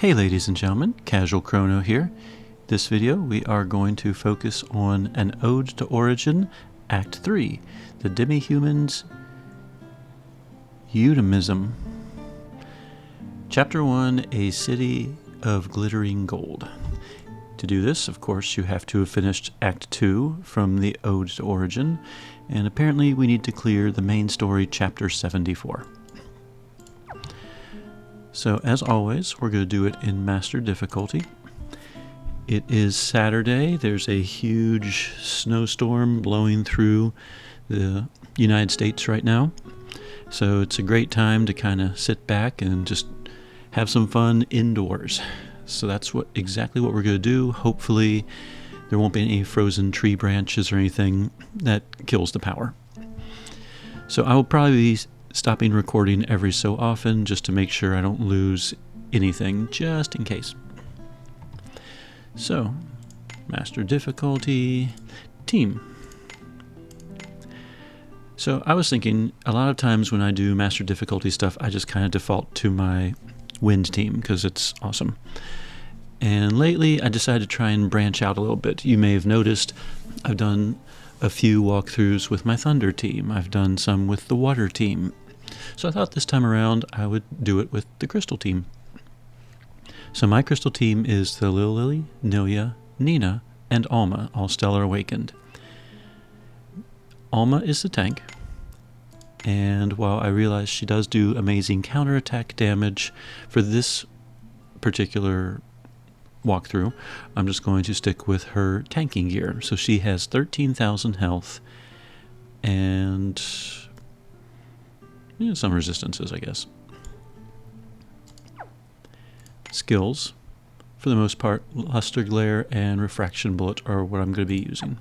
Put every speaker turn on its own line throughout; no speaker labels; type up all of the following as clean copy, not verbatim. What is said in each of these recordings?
Hey ladies and gentlemen, Casual Crono here. This video we are going to focus on an Ode to Origin, Act 3, the Demi-Human's Eudemism. Chapter 1, A City of Glittering Gold. To do this, of course, you have to have finished Act 2 from the Ode to Origin, and apparently we need to clear the main story, Chapter 74. So, as always, we're going to do it in Master Difficulty. It is Saturday. There's a huge snowstorm blowing through the United States right now. So it's a great time to kind of sit back and just have some fun indoors. So that's exactly what we're going to do. Hopefully there won't be any frozen tree branches or anything that kills the power. So I will probably be stopping recording every so often just to make sure I don't lose anything, just in case. So, Master Difficulty, Team. So I was thinking, a lot of times when I do Master Difficulty stuff, I just kind of default to my Wind team because it's awesome. And lately I decided to try and branch out a little bit. You may have noticed I've done a few walkthroughs with my Thunder team. I've done some with the Water team. So I thought this time around I would do it with the Crystal team. So my Crystal team is the Lily, Nilia, Nina, and Alma, all Stellar Awakened. Alma is the tank, and while I realize she does do amazing counterattack damage, for this particular walkthrough, I'm just going to stick with her tanking gear. So she has 13,000 health and some resistances, I guess. Skills, for the most part, Luster Glare and Refraction Bullet are what I'm going to be using.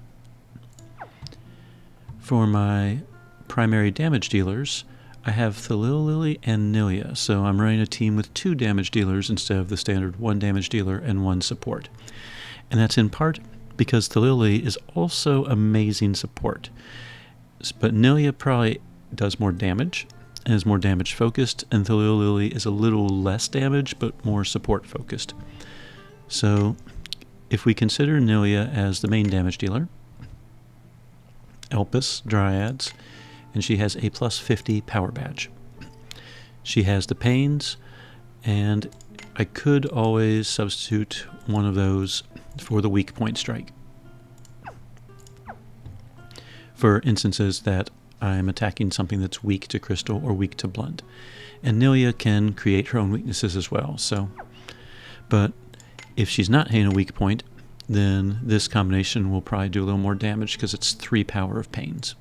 For my primary damage dealers, I have Lily and Nilia, so I'm running a team with 2 damage dealers instead of the standard 1 damage dealer and 1 support. And that's in part because Lily is also amazing support. But Nilia probably does more damage and is more damage focused, and Lily is a little less damage but more support focused. So if we consider Nilia as the main damage dealer, Elpis, Dryads, and she has a plus 50 power badge. She has the Pains, and I could always substitute one of those for the weak point strike, for instances that I'm attacking something that's weak to crystal or weak to blunt. And Nilia can create her own weaknesses as well. But if she's not hitting a weak point, then this combination will probably do a little more damage because it's 3 power of Pains.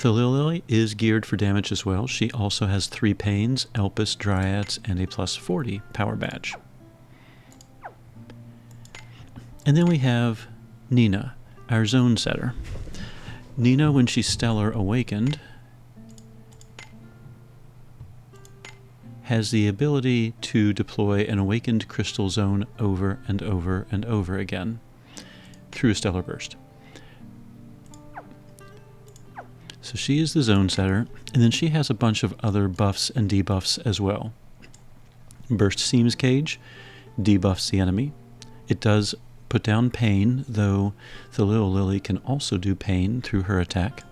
Lily is geared for damage as well. She also has 3 Pains, Elpis, Dryads, and a plus 40 power badge. And then we have Nina, our zone setter. Nina, when she's Stellar Awakened, has the ability to deploy an awakened crystal zone over and over and over again through a Stellar Burst. So she is the zone setter, and then she has a bunch of other buffs and debuffs as well. Burst Seams Cage debuffs the enemy. It does put down pain, though the little Lily can also do pain through her attack.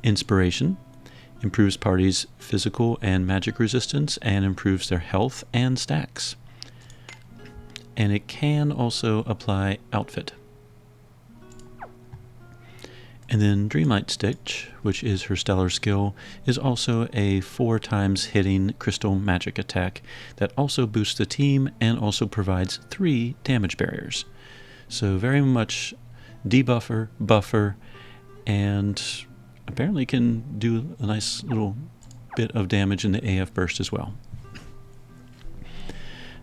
Inspiration improves parties' physical and magic resistance and improves their health and stacks. And it can also apply Outfit. And then Dreamlight Stitch, which is her stellar skill, is also a 4 times hitting crystal magic attack that also boosts the team and also provides 3 damage barriers. So very much debuffer, buffer, and apparently can do a nice little bit of damage in the AF burst as well.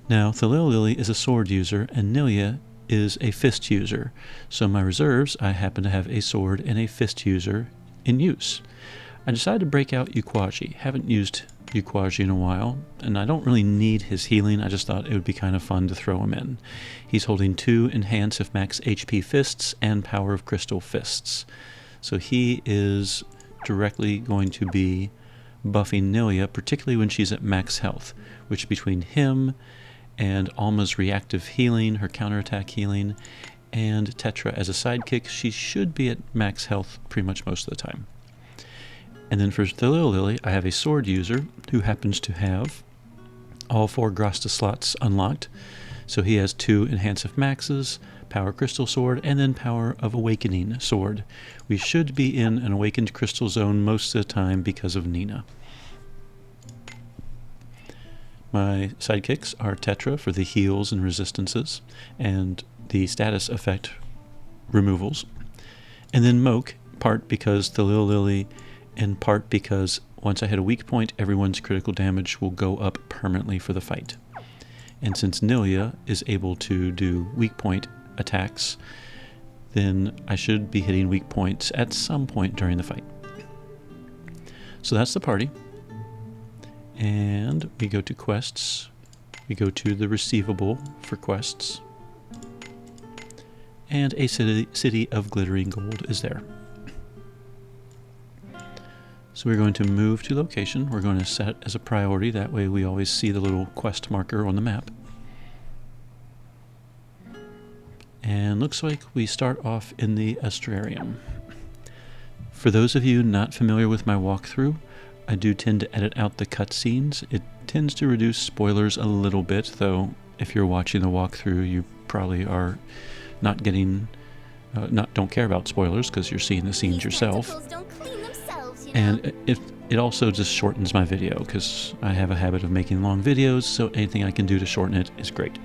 Now, Lily is a sword user, and Nilia is a fist user. So my reserves, I happen to have a sword and a fist user in use. I decided to break out Ukwaji. Haven't used Ukwaji in a while, and I don't really need his healing. I just thought it would be kind of fun to throw him in. He's holding 2 Enhance if Max HP fists and Power of Crystal fists. So he is directly going to be buffing Nilia, particularly when she's at max health, which between him and Alma's reactive healing, her counterattack healing, and Tetra as a sidekick, she should be at max health pretty much most of the time. And then for Lily, I have a sword user who happens to have all 4 Grasta slots unlocked. So he has 2 Enhancive Maxes, Power Crystal Sword, and then Power of Awakening Sword. We should be in an Awakened Crystal Zone most of the time because of Nina. My sidekicks are Tetra for the heals and resistances, and the status effect removals. And then Moke, part because the Lily, and part because once I hit a weak point, everyone's critical damage will go up permanently for the fight. And since Nilia is able to do weak point attacks, then I should be hitting weak points at some point during the fight. So that's the party. And we go to quests. We go to the receivable for quests. And a city of glittering gold is there. So we're going to move to location. We're going to set as a priority. That way we always see the little quest marker on the map. And looks like we start off in the Astrarium. For those of you not familiar with my walkthrough, I do tend to edit out the cutscenes. It tends to reduce spoilers a little bit, though if you're watching the walkthrough, you probably are not getting, don't care about spoilers because you're seeing the scenes yourself. And it also just shortens my video because I have a habit of making long videos, so anything I can do to shorten it is great.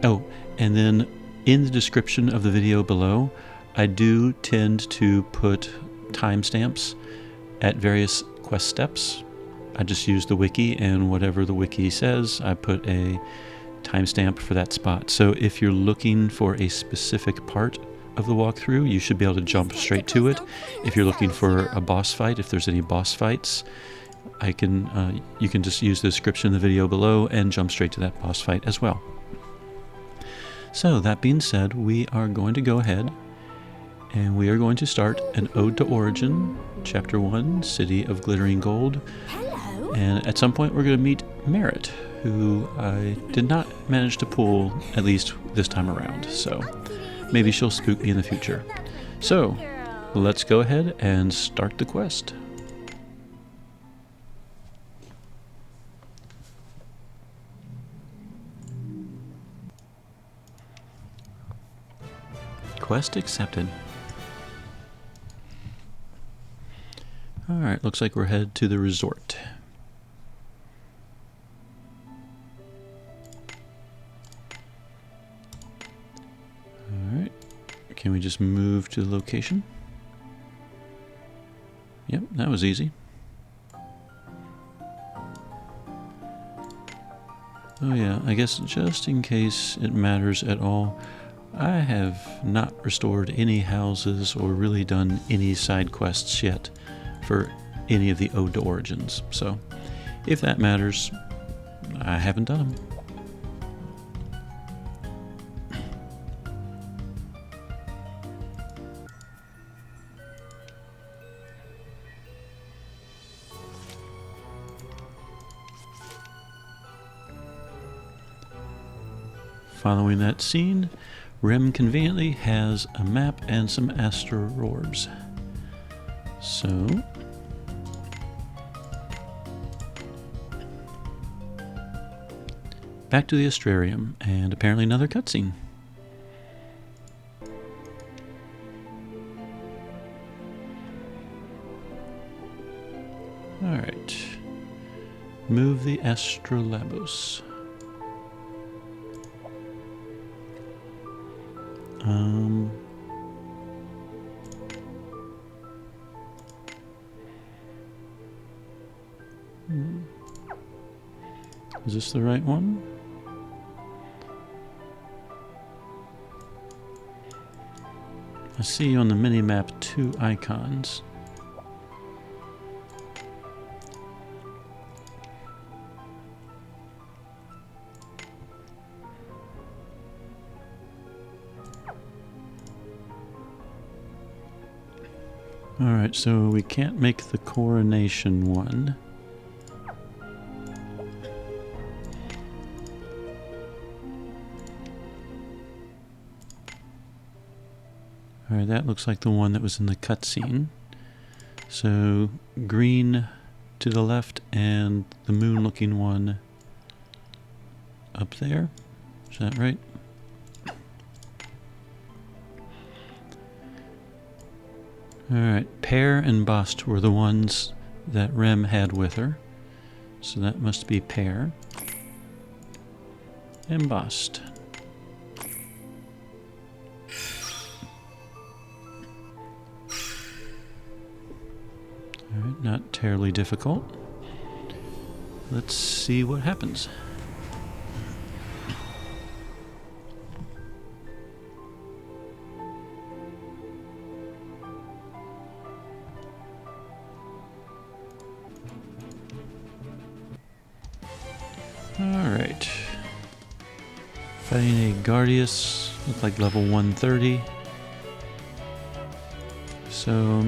Oh, and then in the description of the video below, I do tend to put timestamps at various quest steps. I just use the wiki, and whatever the wiki says, I put a timestamp for that spot. So if you're looking for a specific part of the walkthrough, you should be able to jump straight to it. If you're looking for a boss fight, if there's any boss fights, you can just use the description of the video below and jump straight to that boss fight as well. So that being said, we are going to go ahead and we are going to start an Ode to Origin, Chapter 1, City of Glittering Gold.
Hello.
And at some point we're going to meet Meryt, who I did not manage to pull, at least this time around, so maybe she'll spook me in the future. So, let's go ahead and start the quest. Quest accepted. Alright, looks like we're headed to the resort. Alright, can we just move to the location? Yep, that was easy. Oh yeah, I guess just in case it matters at all, I have not restored any houses or really done any side quests yet for any of the Ode to Origins. So, if that matters, I haven't done them. Following that scene, Rem conveniently has a map and some astral orbs. So, back to the Astrarium, and apparently another cutscene. Alright. Move the Astrolabos. Is this the right one? I see on the mini-map 2 icons. Alright, so we can't make the coronation one. Alright, that looks like the one that was in the cutscene. So, green to the left and the moon-looking one up there. Is that right? Alright, pear and bust were the ones that Rem had with her. So that must be pear. And bust. Alright, not terribly difficult. Let's see what happens. Alright. Fighting a Guardius, look like level 130. So,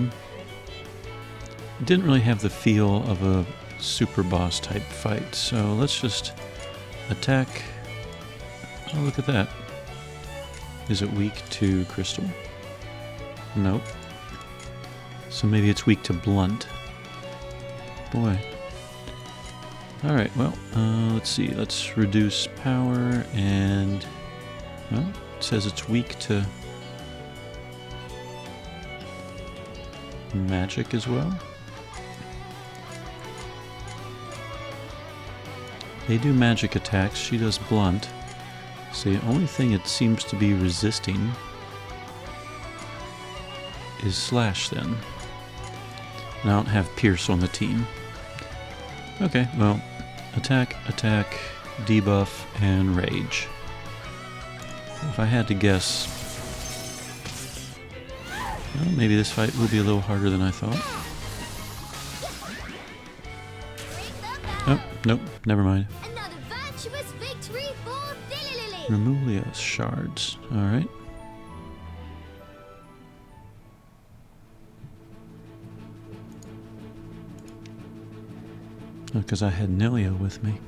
didn't really have the feel of a super boss type fight, so let's just attack. Oh, look at that. Is it weak to crystal? Nope. So maybe it's weak to blunt. Boy. Alright, well, let's see. Let's reduce power and... well, it says it's weak to magic as well. They do magic attacks. She does blunt. So the only thing it seems to be resisting is slash then. And I don't have Pierce on the team. Okay, well, attack, attack, debuff, and rage. If I had to guess, well, maybe this fight will be a little harder than I thought. Oh, nope, never mind.
Another virtuous victory for Lily.
Remulia shards, alright. Because I had Nilia with me.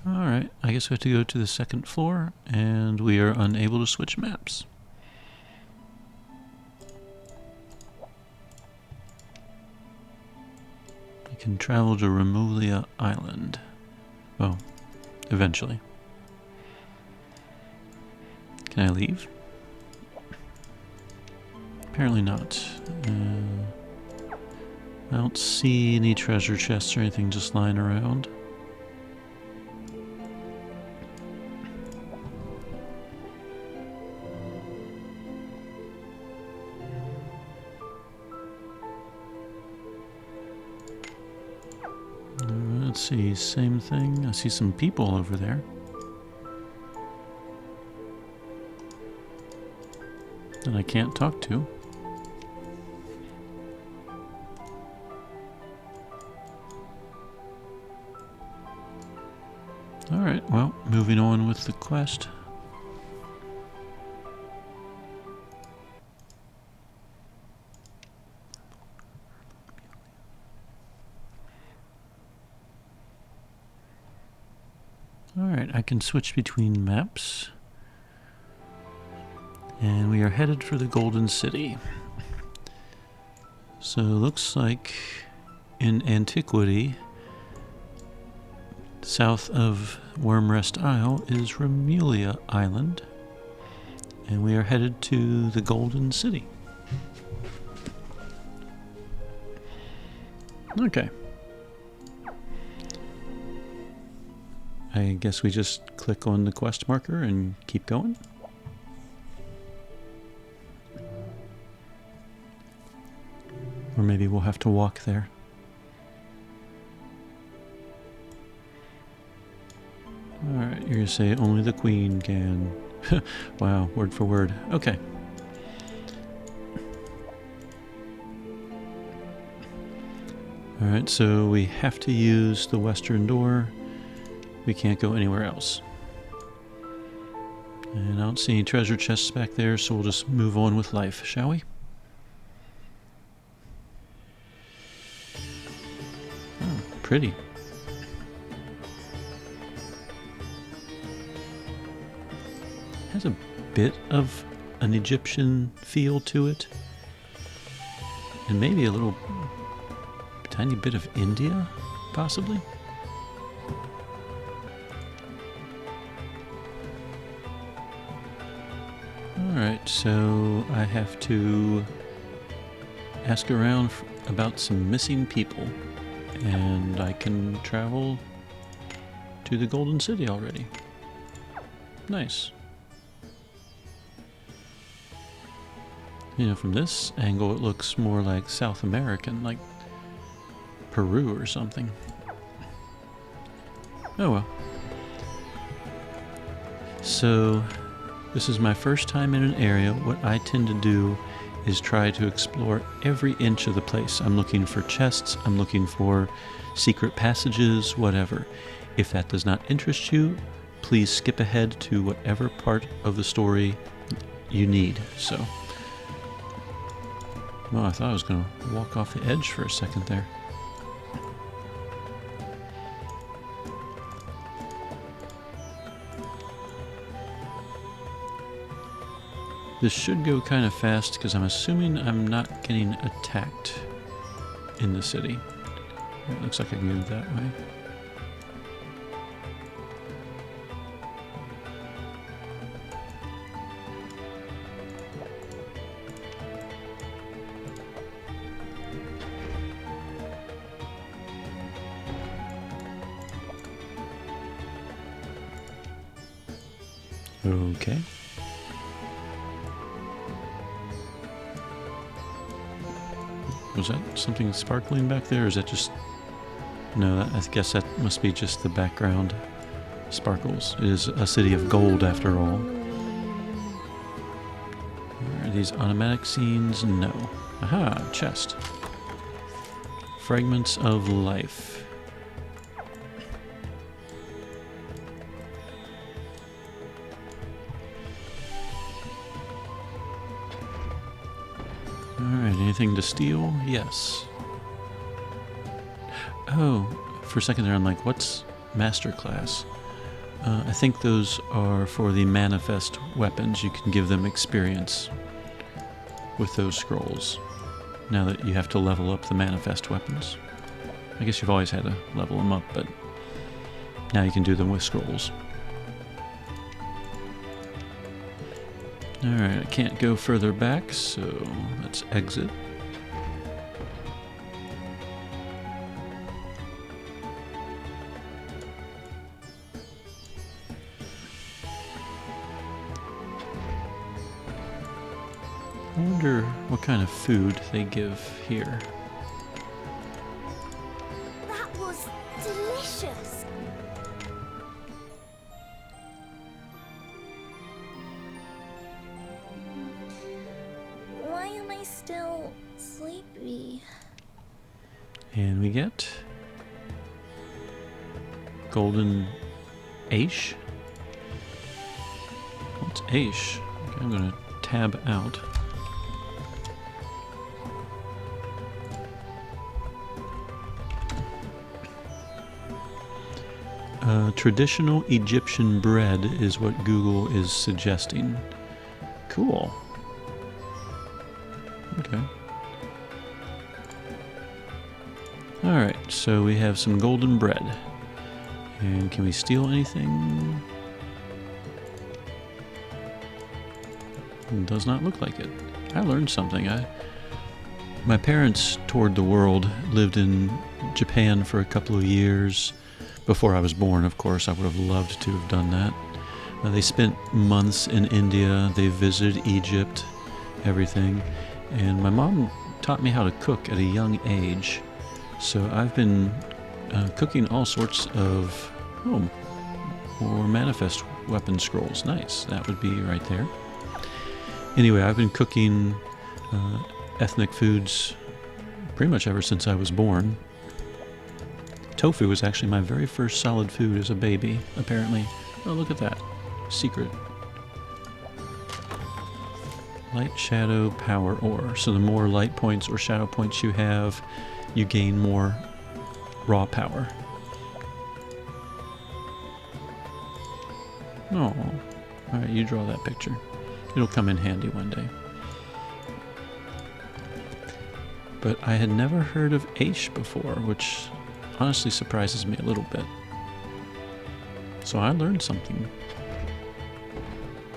Alright, I guess we have to go to the second floor, and we are unable to switch maps. I can travel to Remulia Island. Oh, eventually. Can I leave? Apparently not. I don't see any treasure chests or anything just lying around. Let's see, same thing. I see some people over there. That I can't talk to. Alright, well, moving on with the quest. Alright, I can switch between maps. And we are headed for the Golden City. So it looks like in antiquity, south of Wormrest Isle is Remulia Island, and we are headed to the Golden City. Okay. I guess we just click on the quest marker and keep going. Or maybe we'll have to walk there. Alright, you're going to say only the queen can. Wow, word for word. Okay. Alright, so we have to use the western door. We can't go anywhere else. And I don't see any treasure chests back there, so we'll just move on with life, shall we? Oh, pretty. Has a bit of an Egyptian feel to it. And maybe a little tiny bit of India, possibly? Alright, so I have to ask around about some missing people. And I can travel to the Golden City already. Nice. You know, from this angle it looks more like South American, like Peru or something. Oh well. So, this is my first time in an area. What I tend to do is try to explore every inch of the place. I'm looking for chests, I'm looking for secret passages, whatever. If that does not interest you, please skip ahead to whatever part of the story you need. So, well, I thought I was going to walk off the edge for a second there. This should go kind of fast because I'm assuming I'm not getting attacked in the city. It looks like I can go that way. Okay. Was that something sparkling back there, or is that just... No, I guess that must be just the background sparkles. It is a city of gold, after all. Are these automatic scenes? No. Aha, chest. Fragments of life. Alright, anything to steal? Yes. Oh, for a second there I'm like, what's Masterclass? I think those are for the manifest weapons. You can give them experience with those scrolls. Now that you have to level up the manifest weapons. I guess you've always had to level them up, but now you can do them with scrolls. Alright, I can't go further back, so let's exit. I wonder what kind of food they give here.
That was delicious. Why am I still sleepy?
And we get golden Aish. What's Aish? Okay, I'm gonna tab out. Traditional Egyptian bread is what Google is suggesting. Cool. Okay. Alright, so we have some golden bread. And can we steal anything? It does not look like it. I learned something. My parents toured the world, lived in Japan for a couple of years. Before I was born, of course. I would have loved to have done that. They spent months in India. They visited Egypt, everything. And my mom taught me how to cook at a young age. So I've been cooking all sorts of, more manifest weapon scrolls. Nice. That would be right there. Anyway, I've been cooking ethnic foods pretty much ever since I was born. Tofu was actually my very first solid food as a baby, apparently. Oh, look at that. Secret. Light, shadow, power, ore. So the more light points or shadow points you have, you gain more raw power. Oh, alright, you draw that picture. It'll come in handy one day. But I had never heard of Aish before, which honestly surprises me a little bit. So I learned something.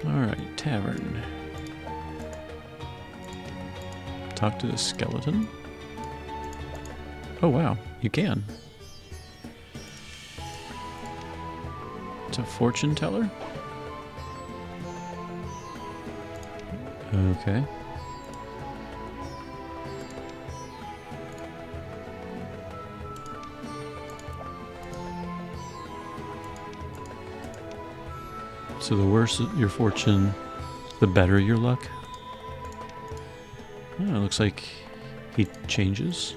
Alright, tavern. Talk to the skeleton. Oh wow, you can. It's a fortune teller? Okay. So the worse your fortune, the better your luck. Oh, it looks like he changes.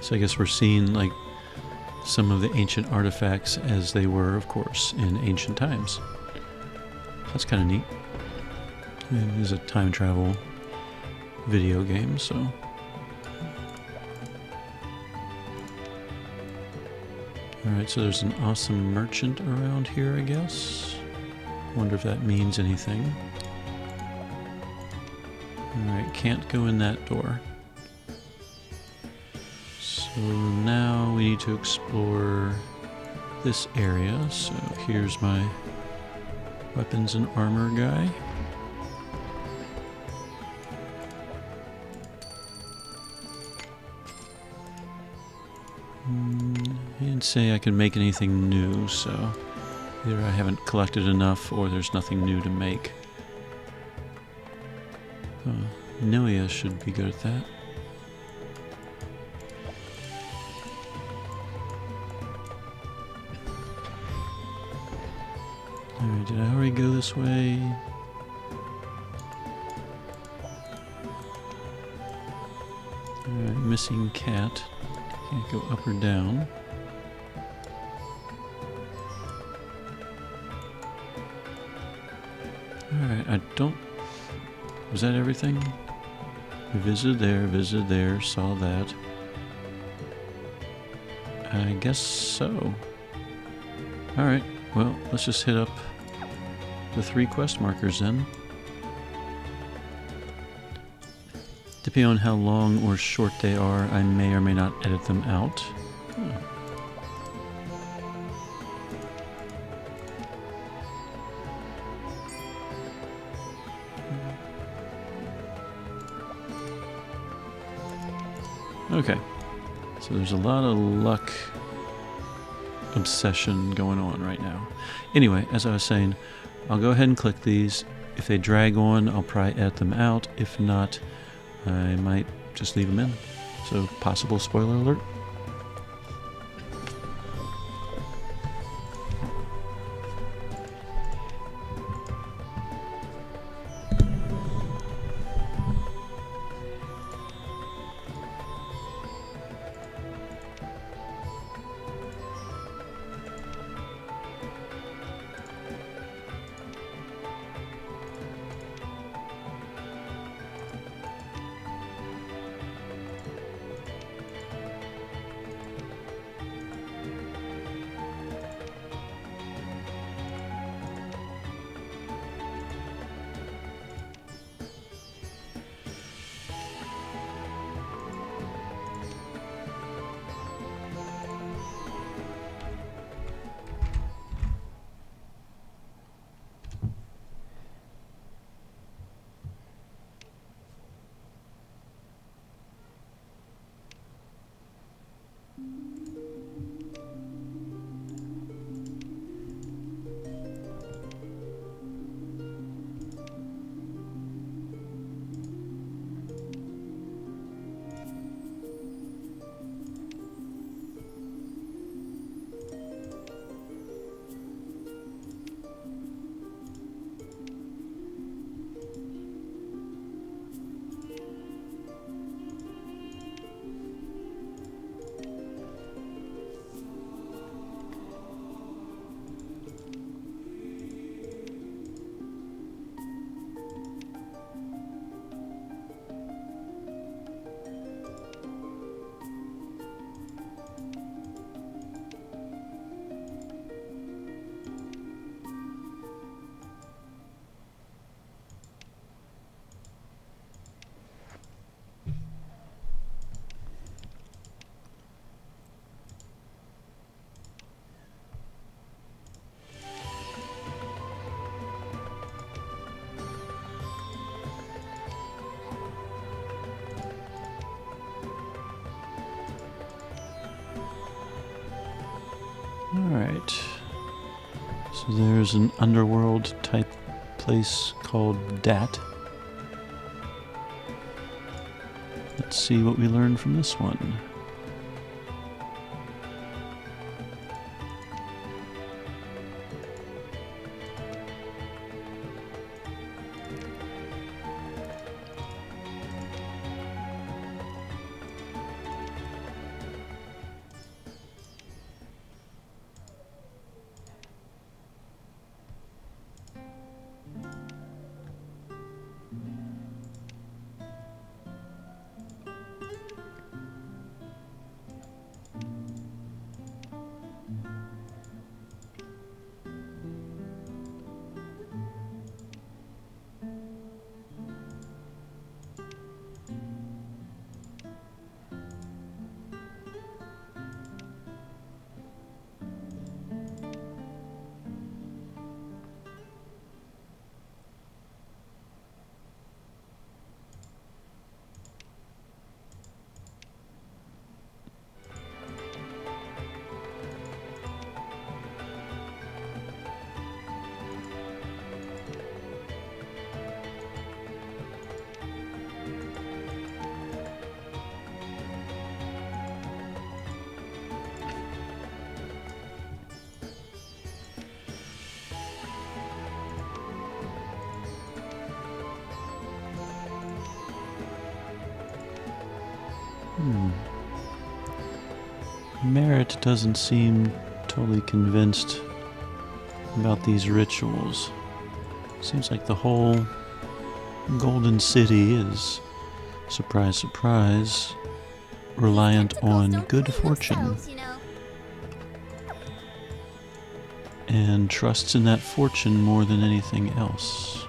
So I guess we're seeing like some of the ancient artifacts as they were, of course, in ancient times. That's kind of neat. It is a time travel video game, so. Alright, so there's an awesome merchant around here, I guess. Wonder if that means anything. Alright, can't go in that door. So now we need to explore this area. So here's my weapons and armor guy. He didn't say I could make anything new, so either I haven't collected enough or there's nothing new to make. Nilia should be good at that. Alright, did I already go this way? Alright, missing cat. Can't go up or down. Alright, I don't... Was that everything? We visited there, saw that. I guess so. Alright, well, let's just hit up the 3 quest markers then. Depending on how long or short they are, I may or may not edit them out. Okay, so there's a lot of luck obsession going on right now. Anyway, as I was saying, I'll go ahead and click these. If they drag on, I'll probably edit them out. If not, I might just leave them in. So, possible spoiler alert. Alright. So there's an underworld type place called Dat. Let's see what we learned from this one. Meryt doesn't seem totally convinced about these rituals. Seems like the whole Golden City is, surprise, surprise, reliant on good fortune. And trusts in that fortune more than anything else.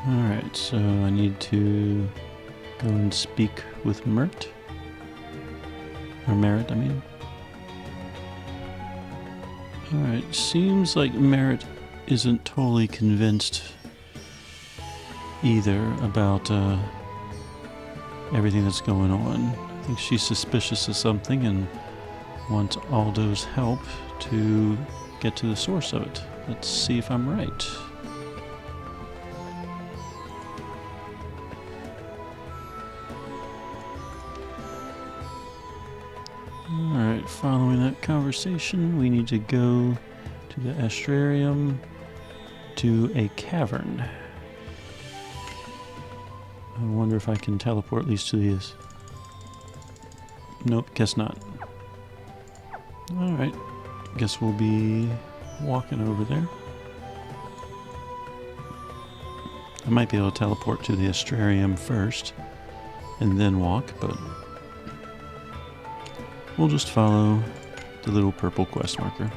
Alright, so I need to go and speak with Meryt. Or Meryt, I mean. Alright, seems like Meryt isn't totally convinced either about everything that's going on. I think she's suspicious of something and wants Aldo's help to get to the source of it. Let's see if I'm right. Alright, following that conversation, we need to go to the Astrarium to a cavern. I wonder if I can teleport at least to these. Nope, guess not. Alright, guess we'll be walking over there. I might be able to teleport to the Astrarium first and then walk, but we'll just follow the little purple quest marker.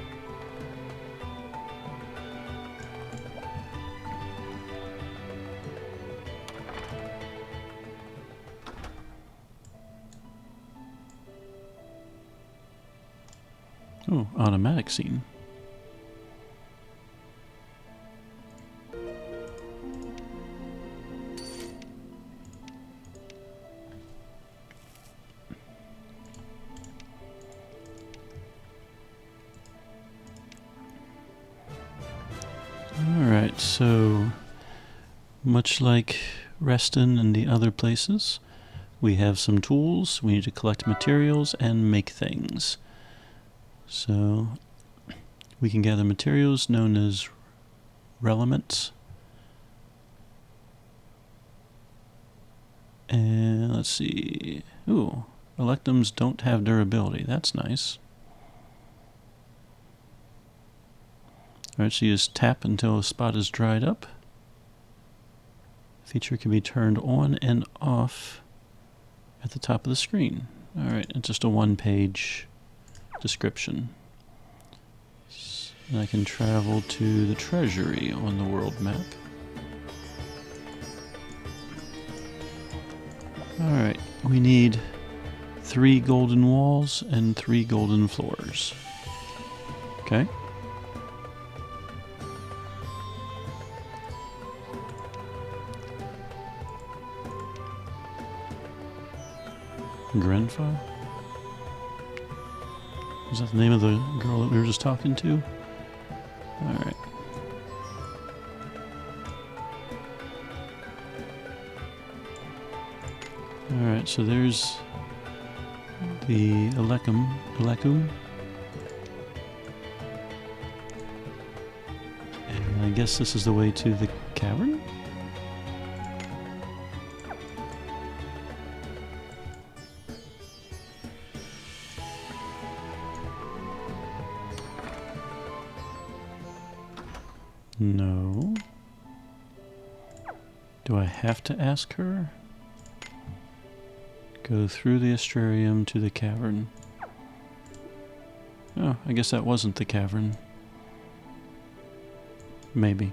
Oh, automatic scene. Alright, so much like Reston and the other places, we have some tools. We need to collect materials and make things. So we can gather materials known as relements. And let's see. Ooh, electums don't have durability. That's nice. Alright, so you just tap until a spot is dried up. Feature can be turned on and off at the top of the screen. Alright, it's just a one-page description. And I can travel to the treasury on the world map. Alright, we need 3 golden walls and 3 golden floors. Okay. Grenfaa? Is that the name of the girl that we were just talking to? Alright. Alright, so there's the Elecum. And I guess this is the way to the cavern? No. Do I have to ask her? Go through the Astrarium to the cavern. Oh, I guess that wasn't the cavern. Maybe.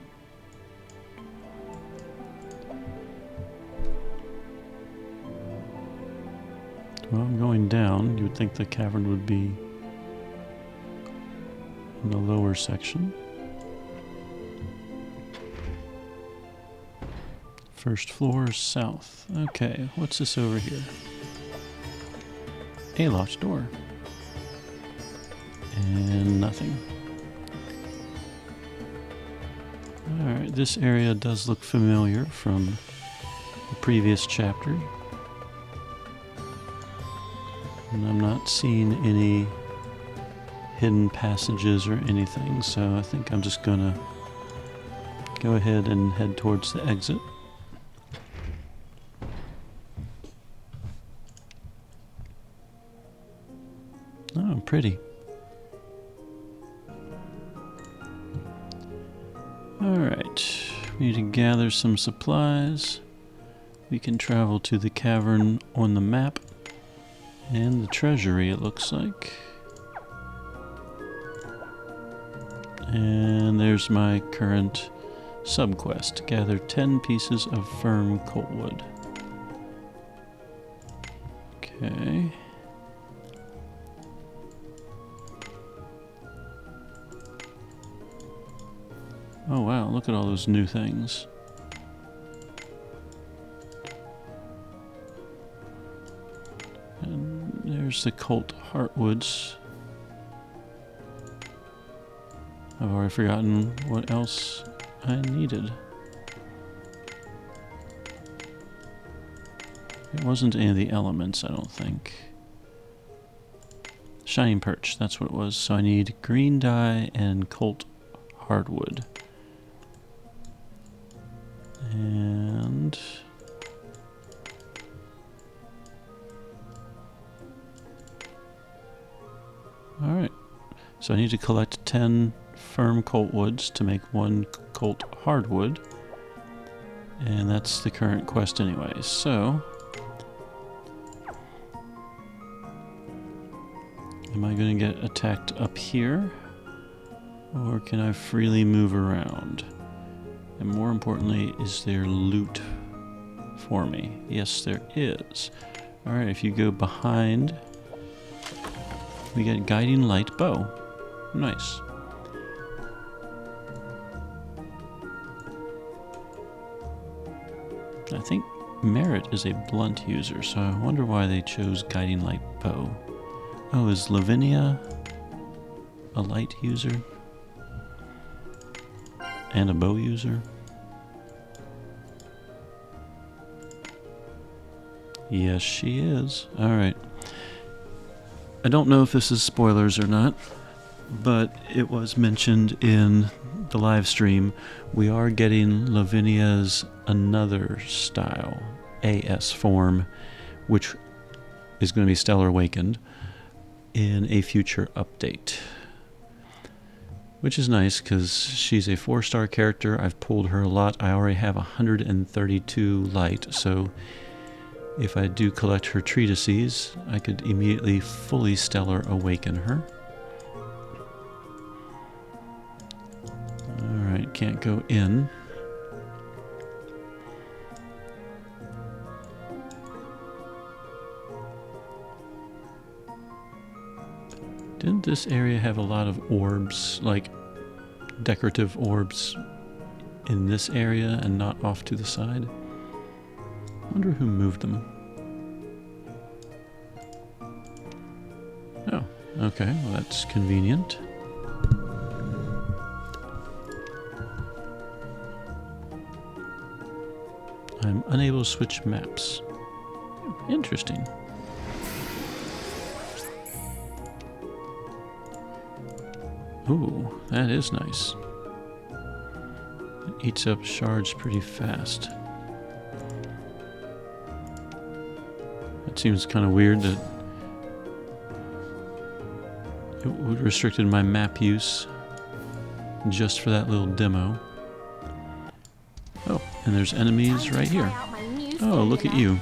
Well, I'm going down. You would think the cavern would be in the lower section. First floor south. Okay, what's this over here? A locked door. And nothing. Alright, this area does look familiar from the previous chapter. And I'm not seeing any hidden passages or anything, so I think I'm just gonna go ahead and head towards the exit. Oh, pretty. Alright, we need to gather some supplies. We can travel to the cavern on the map. And the treasury, it looks like. And there's my current subquest. Gather 10 pieces of firm coltwood. Okay. Oh wow, look at all those new things. And there's the Colt Heartwoods. I've already forgotten what else I needed. It wasn't any of the elements, I don't think. Shining perch, that's what it was. So I need green dye and colt hardwood. And alright. So I need to collect 10 firm coltwoods to make 1 colt hardwood. And that's the current quest anyway. So am I going to get attacked up here? Or can I freely move around? And more importantly, is there loot for me? Yes, there is. Alright, if you go behind, we get guiding light bow. Nice. I think Meryt is a blunt user, so I wonder why they chose guiding light bow. Oh, is Lavinia a light user? And a bow user? Yes, she is. Alright. I don't know if this is spoilers or not, but it was mentioned in the live stream. We are getting Lavinia's another style, AS form, which is going to be Stellar Awakened in a future update. Which is nice because she's a 4-star character. I've pulled her a lot. I already have 132 light, so if I do collect her treatises, I could immediately fully Stellar Awaken her. Alright, can't go in. Didn't this area have a lot of orbs, like decorative orbs in this area and not off to the side? I wonder who moved them. Oh, okay, well that's convenient. I'm unable to switch maps. Interesting. Ooh, that is nice. It eats up shards pretty fast. That seems kind of weird that it would restricted my map use just for that little demo. Oh, and there's enemies right here. Oh, look at you.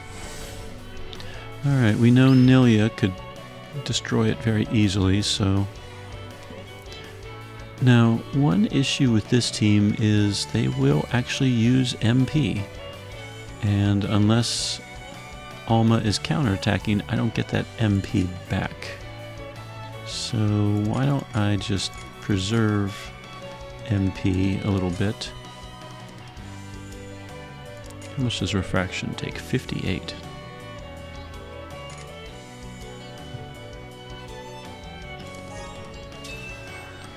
Alright, we know Nilia could destroy it very easily, so... Now, one issue with this team is they will actually use MP. And unless Alma is counterattacking, I don't get that MP back. So why don't I just preserve MP a little bit? How much does refraction take? 58.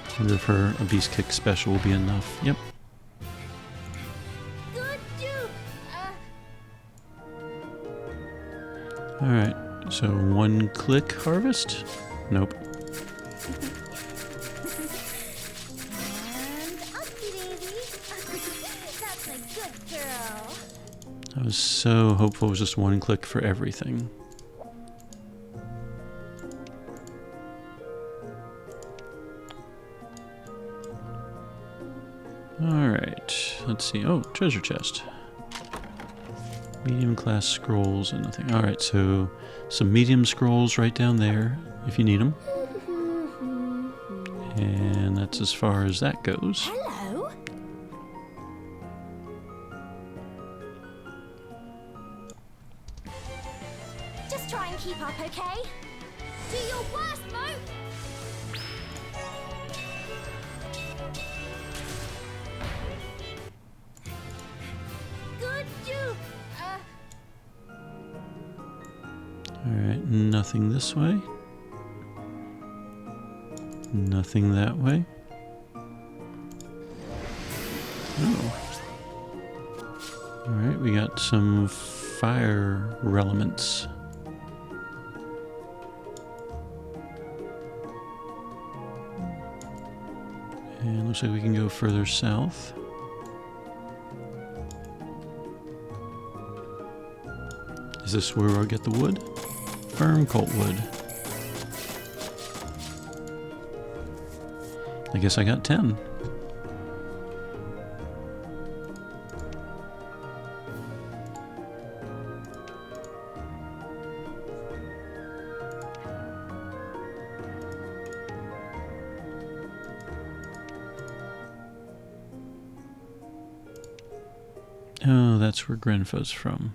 I wonder if her a beast kick special will be enough. Yep.
Good dude.
Alright, so 1 click harvest? Nope.
And upsy daisy. That's a good girl.
I was so hopeful it was just 1 click for everything. Alright, let's see. Oh, treasure chest. Medium class scrolls and nothing. Alright, so some medium scrolls right down there if you need them. And that's as far as that goes.
Hello. Just try and keep up, okay? Do your worst, Mo. Good dude.
Alright, nothing this way. Nothing that way. Oh. Alright, we got some fire elements. And looks like we can go further south. Is this where I'll get the wood? Firm coltwood. I guess I got 10. Oh, that's where Grenfaa's from.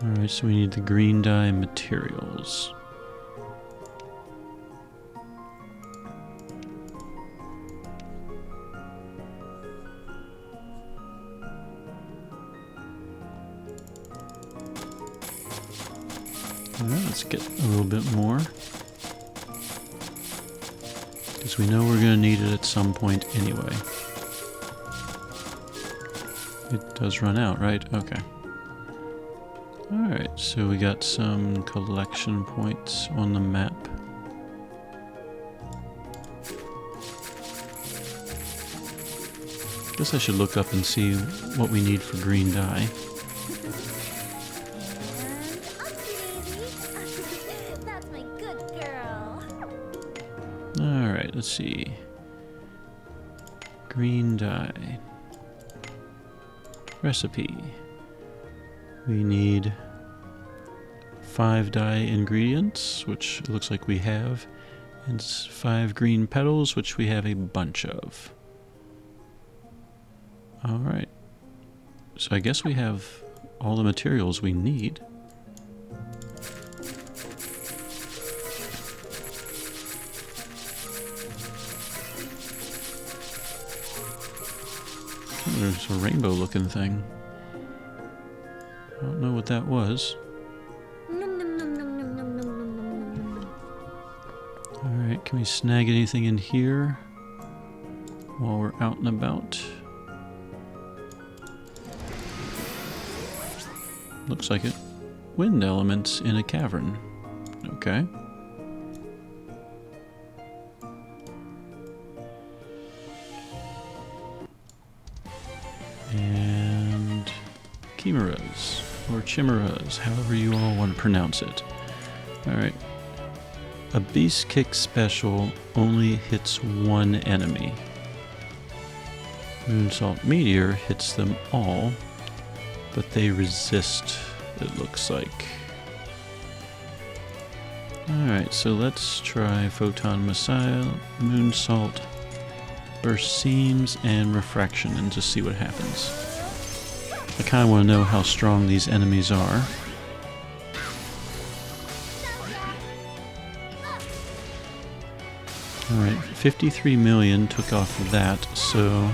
Alright, so we need the green dye materials. Alright, let's get a little bit more. Because we know we're going to need it at some point anyway. It does run out, right? Okay. Alright, so we got some collection points on the map. Guess I should look up and see what we need for green dye.
That's my good girl.
Alright, let's see. Green dye. Recipe. We need 5 dye ingredients, which it looks like we have, and 5 green petals, which we have a bunch of. Alright. So I guess we have all the materials we need. Oh, there's a rainbow looking thing. I don't know what that was. Alright, can we snag anything in here while we're out and about? Looks like it. Wind elements in a cavern. Okay. And chimeras, or chimeras, however you all want to pronounce it. Alright. A beast kick special only hits one enemy. Moonsault Meteor hits them all, but they resist, it looks like. Alright, so let's try Photon Missile, Moonsault, Burst Seams, and Refraction and just see what happens. I kind of want to know how strong these enemies are. Alright, 53 million took off of that, so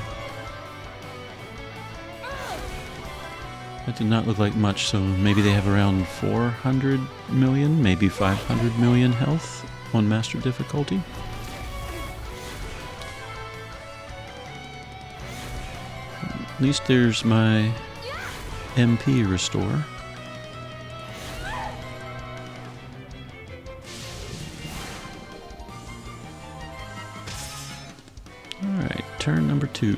that did not look like much, so maybe they have around 400 million, maybe 500 million health on Master difficulty. At least there's my MP restore. Alright, turn number 2.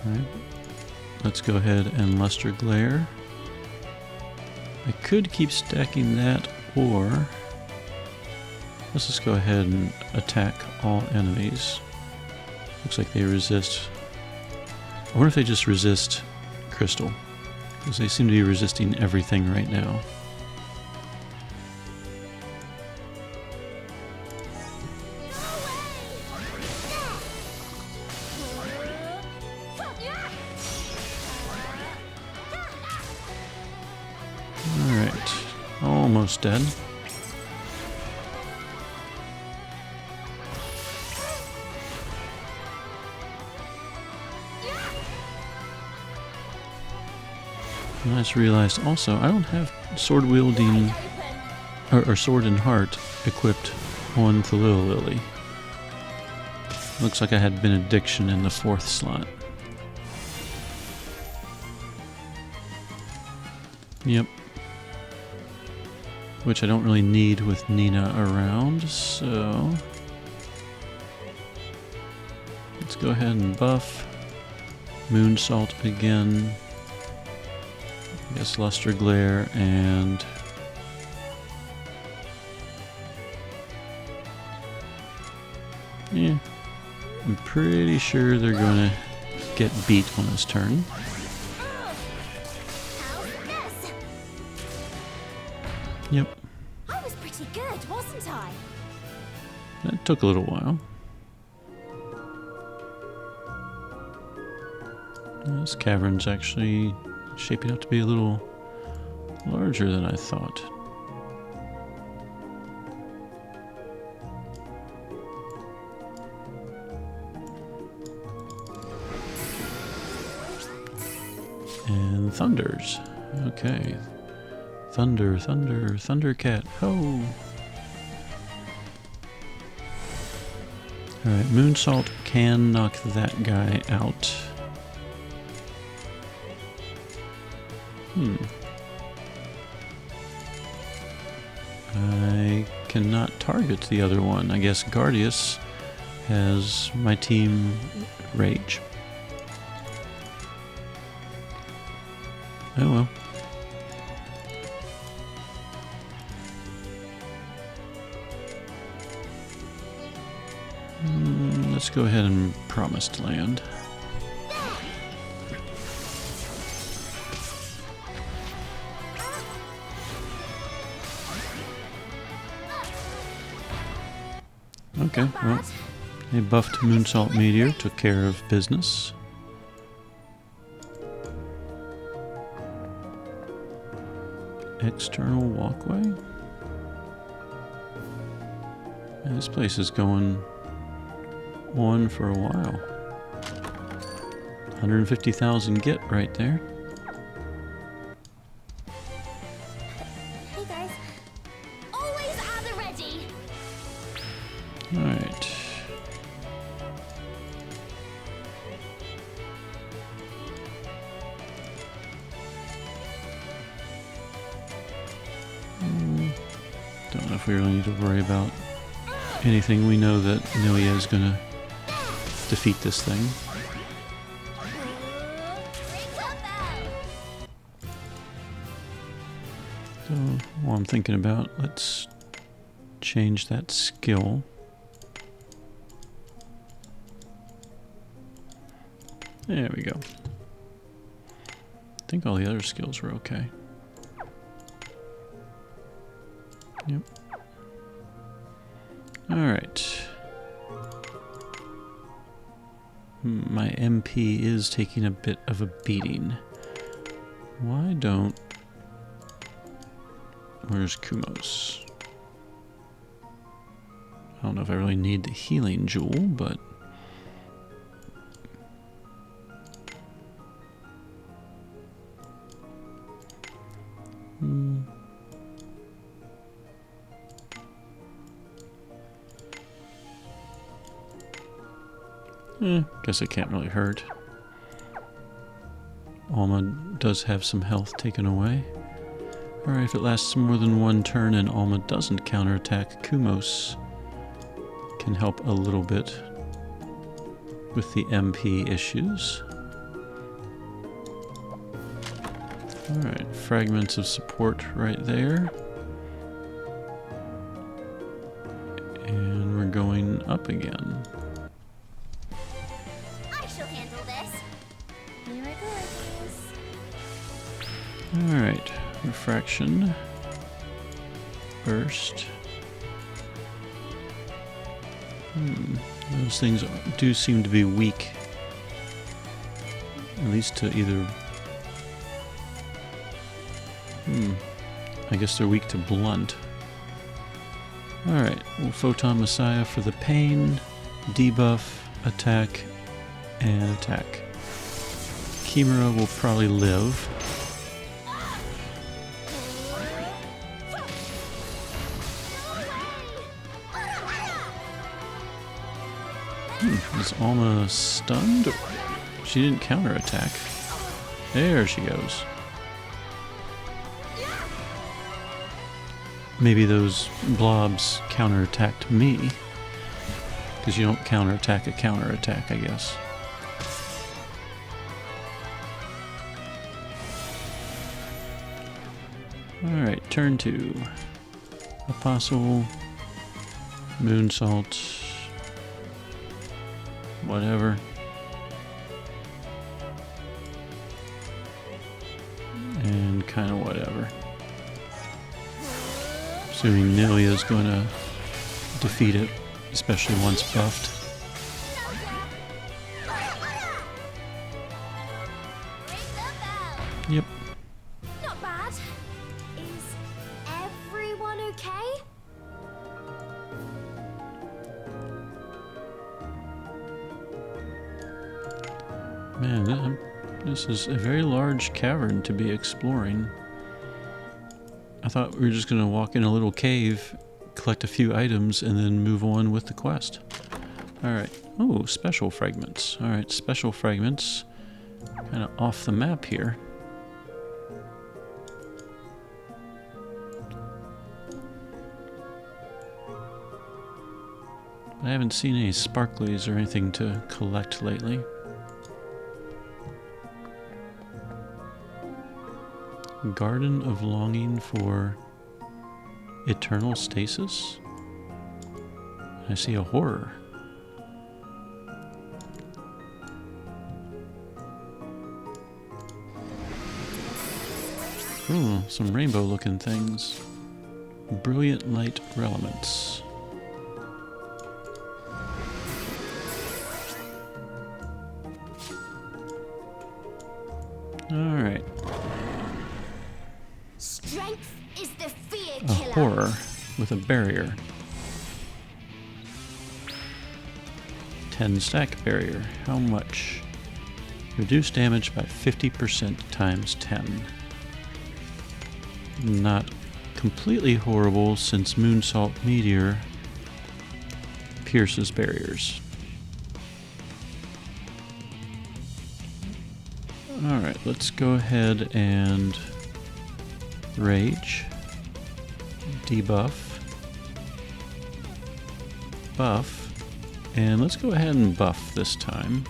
Alright, let's go ahead and Luster Glare. I could keep stacking that, or let's just go ahead and attack all enemies. Looks like they resist. I wonder if they just resist crystal, because they seem to be resisting everything right now. Alright, almost dead. And I just realized also I don't have sword wielding or sword and heart equipped on the little lily. Looks like I had benediction in the 4th slot. Yep. Which I don't really need with Nina around, so let's go ahead and buff Moon Salt again. I guess Luster Glare and yeah, I'm pretty sure they're going to get beat on this turn. Yep.
I was pretty good, wasn't I?
That took a little while. This cavern's actually shaping up to be a little larger than I thought. And thunders. Okay. Thunder, thunder, Thundercat, ho! Alright, Moonsalt can knock that guy out. I cannot target the other one. I guess Guardius has my team rage. Oh well. Let's go ahead and Promised Land. Okay, well, a buffed Moonsalt Meteor took care of business. External walkway? Yeah, this place is going on for a while. 150,000 get right there.
Hey guys, always at the ready.
Alright. Don't know if we really need to worry about anything. We know that Nilia is going to defeat this thing. So, while I'm thinking about, let's change that skill. There we go. I think all the other skills were okay. Yep. Alright. My MP is taking a bit of a beating. Why don't... Where's Kumos? I don't know if I really need the healing jewel, but... Guess it can't really hurt. Alma does have some health taken away. Alright, if it lasts more than one turn and Alma doesn't counterattack, Kumos can help a little bit with the MP issues. Alright, fragments of support right there. And we're going up again. Alright, refraction, burst. Those things do seem to be weak. At least to either... I guess they're weak to blunt. Alright, well, Photon Messiah for the pain, debuff, attack, and attack. Chimera will probably live. Is Alma stunned? She didn't counterattack. There she goes. Maybe those blobs counterattacked me. Because you don't counterattack a counterattack, I guess. Alright, turn 2. Apostle, Moonsalt, whatever. And kind of whatever. Assuming Nilia's going to defeat it, especially once buffed. Yep.
Not bad. Is everyone okay?
Man, this is a very large cavern to be exploring. I thought we were just going to walk in a little cave, collect a few items, and then move on with the quest. Alright. Oh, special fragments. Alright, special fragments. Kind of off the map here. I haven't seen any sparklies or anything to collect lately. Garden of Longing for Eternal Stasis? I see a horror. Ooh, some rainbow looking things. Brilliant light elements. Alright.
Strength is the fear
A
killer.
horror with a barrier. 10 stack barrier. How much? Reduce damage by 50% times 10. Not completely horrible since Moonsalt Meteor pierces barriers. Alright, let's go ahead and rage, debuff, buff, and let's go ahead and buff this time.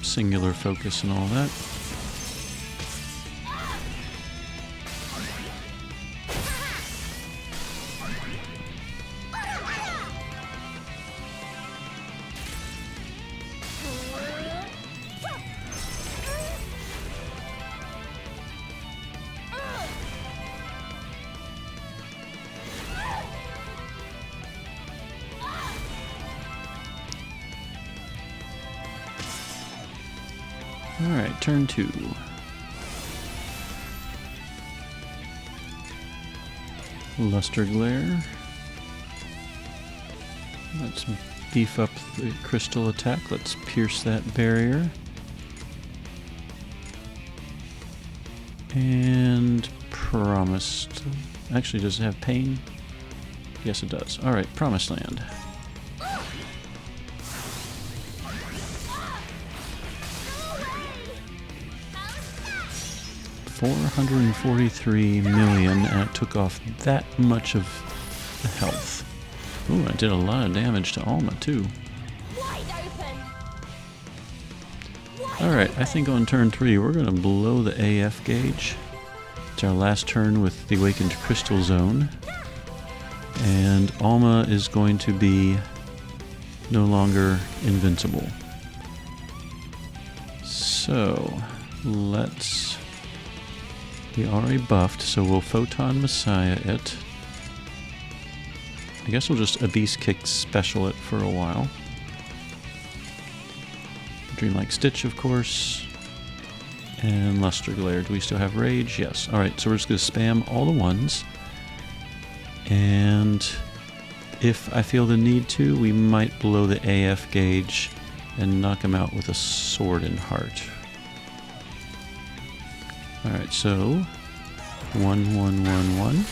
Singular focus and all that. Alright, turn 2. Luster Glare. Let's beef up the crystal attack. Let's pierce that barrier. And Promised. Actually, does it have pain? Yes, it does. Alright, Promised Land. 443 million, and it took off that much of the health. Ooh, I did a lot of damage to Alma, too. Alright, I think on turn 3 we're going to blow the AF gauge. It's our last turn with the Awakened Crystal Zone. And Alma is going to be no longer invincible. So, let's... We already buffed, so we'll Photon Messiah it. I guess we'll just Abyss Kick Special it for a while. Dreamlike Stitch, of course. And Luster Glare. Do we still have Rage? Yes. Alright, so we're just going to spam all the ones. And if I feel the need to, we might blow the AF gauge and knock him out with a Sword and Heart. Alright, so 1, 1, 1, 1.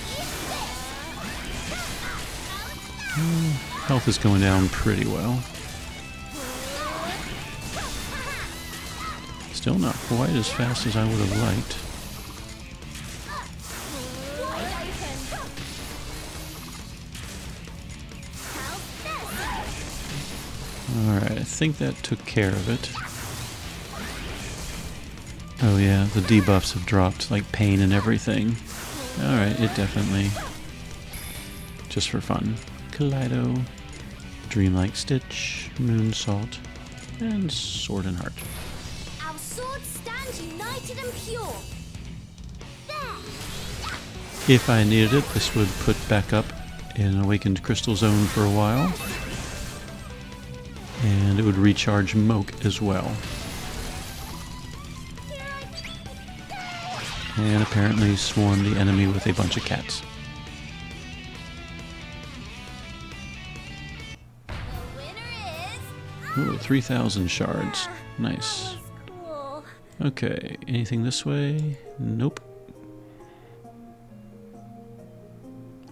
Health is going down pretty well. Still not quite as fast as I would have liked. Alright, I think that took care of it. Oh yeah, the debuffs have dropped, like pain and everything. Alright, it definitely... just for fun. Kaleido, Dreamlike Stitch, Moonsault, and Sword and Heart.
Our swords stand united and pure. There.
If I needed it, this would put back up in Awakened Crystal Zone for a while. And it would recharge Moke as well. And apparently swarm the enemy with a bunch of cats.
The winner is...
Ooh, 3,000 shards. Nice.
Cool.
Okay, anything this way? Nope.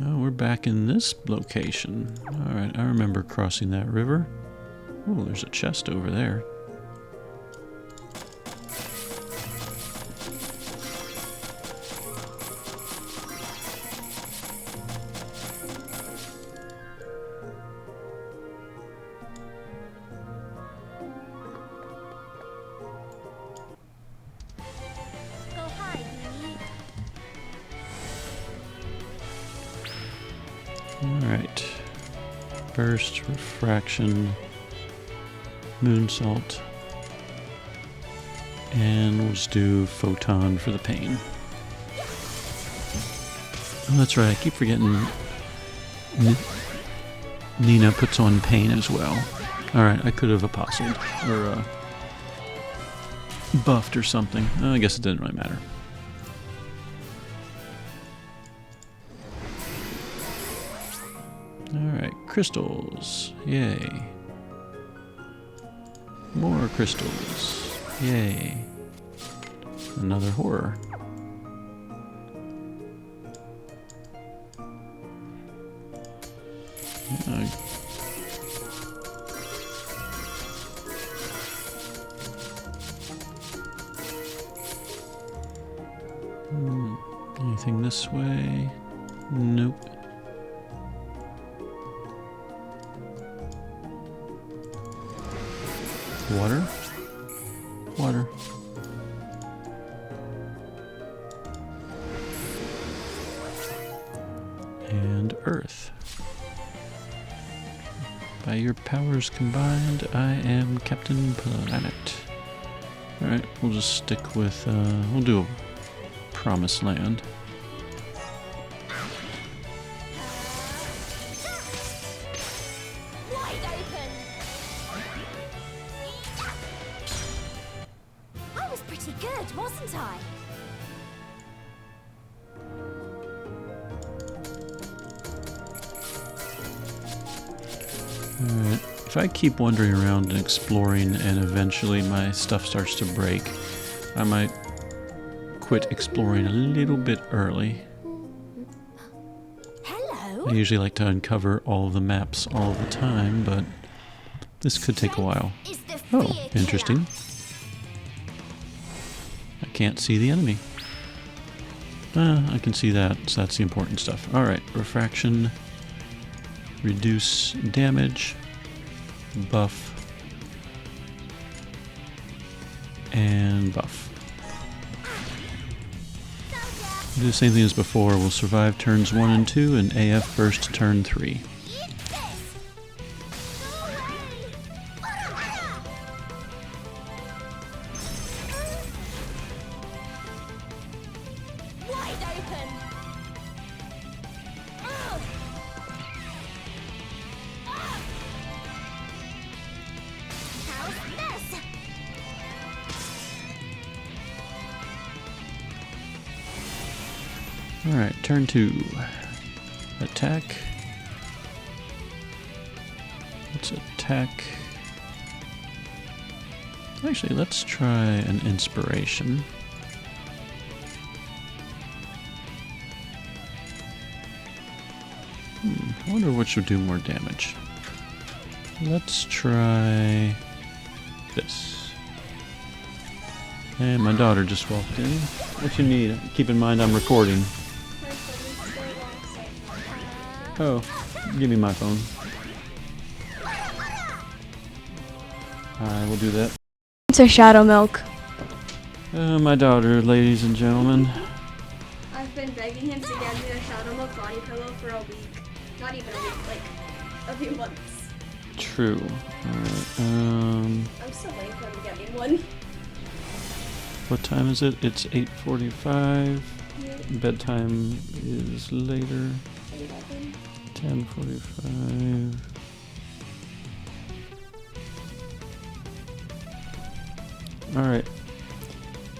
Oh, we're back in this location. Alright, I remember crossing that river. Oh, there's a chest over there.
Go hide, Meryt.
Alright. Burst, refraction, moonsault, and we'll just do photon for the pain. Oh, that's right, I keep forgetting Nina puts on pain as well. Alright, I could have apostled, or buffed or something. I guess it didn't really matter. Alright, crystals. Yay. More crystals. Yay. Another horror. Anything this way? Nope. Water? Water. And earth. By your powers combined, I am Captain Planet. Alright, we'll just stick with, we'll do a Promised Land.
Wide open. I was pretty good, wasn't I?
Alright, if I keep wandering around and exploring and eventually my stuff starts to break, I might quit exploring a little bit early.
Hello.
I usually like to uncover all of the maps all the time, but this could take a while.
Is the
Oh,
fear killer.
interesting. I can't see the enemy. I can see that, so that's the important stuff. Alright, refraction, reduce damage, buff, and buff. Do the same thing as before. We'll survive turns 1 and 2 and AF burst turn 3.
Eat this. Go away. Wide open. Ugh. How's this?
Alright, turn 2. Attack. Let's attack. Actually, let's try an inspiration. I wonder which would do more damage. Let's try this. And my daughter just walked in. What you need? Keep in mind I'm recording. Oh, give me my phone. I will do that.
It's a shadow milk.
My daughter, ladies and gentlemen.
I've been begging him to get me a shadow milk body pillow for a week. Not even a week, like a few months.
True.
I'm still waiting for him to get me one.
What time is it? It's 8:45.
Yeah.
Bedtime is later.
11.
10:45. Alright.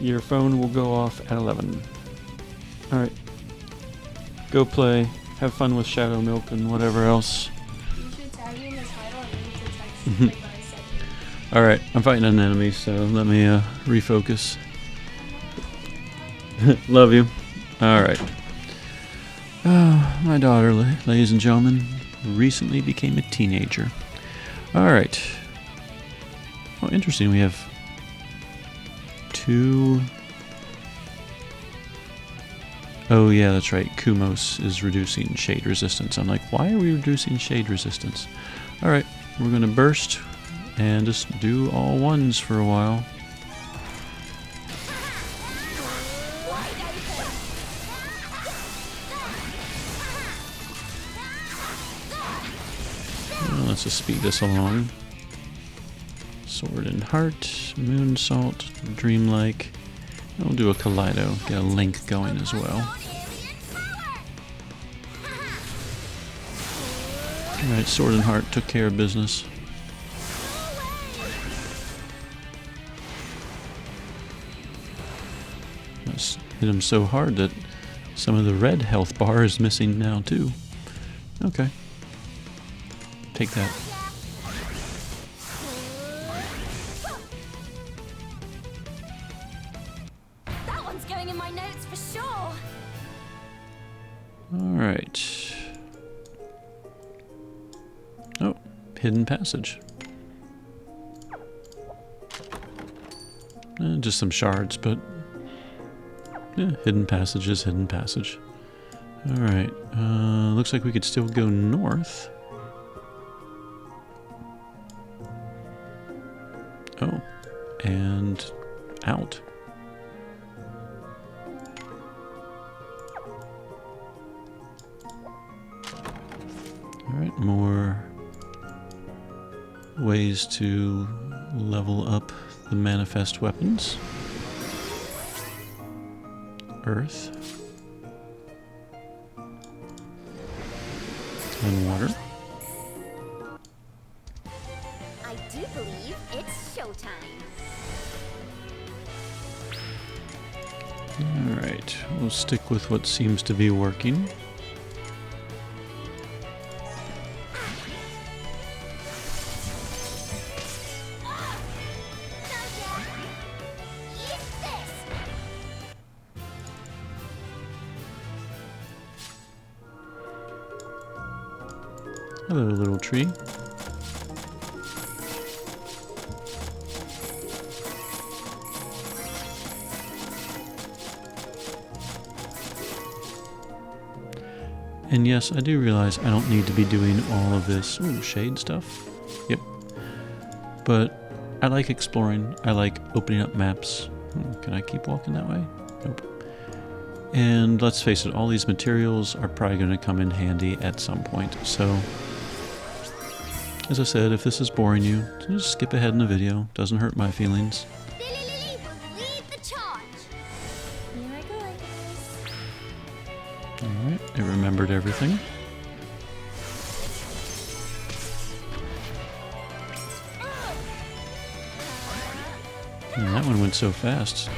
Your phone will go off at 11. Alright. Go play. Have fun with Shadow Milk and whatever else.
You should tag me in the title and then you should text me what I said.
Alright, I'm fighting an enemy, so let me refocus. Love you. Alright. My daughter, ladies and gentlemen, recently became a teenager. Alright. Oh, interesting. We have 2... Oh yeah, that's right. Kumos is reducing shade resistance. I'm like, why are we reducing shade resistance? Alright, we're going to burst and just do all ones for a while. Well, let's just speed this along. Sword and Heart, Moon Salt, Dreamlike. We'll do a Kaleido, get a link going as well. Alright, Sword and Heart took care of business. Let's hit him so hard that some of the red health bar is missing now too. Okay. Take that.
That one's going in my notes for sure.
Alright. Oh, hidden passage. Just some shards, but yeah, hidden passage is hidden passage. Alright, looks like we could still go north. Oh, and out. Alright, more ways to level up the manifest weapons. Earth. And water.
I do believe it's showtime.
Alright, we'll stick with what seems to be working. Hello, little tree. And yes, I do realize I don't need to be doing all of this shade stuff. Yep. But I like exploring. I like opening up maps. Can I keep walking that way? Nope. And let's face it, all these materials are probably going to come in handy at some point. So, as I said, if this is boring you, just skip ahead in the video. Doesn't hurt my feelings.
Lily will lead the charge. Here I go, guys.
Alright, it remembered everything. And that one went so fast.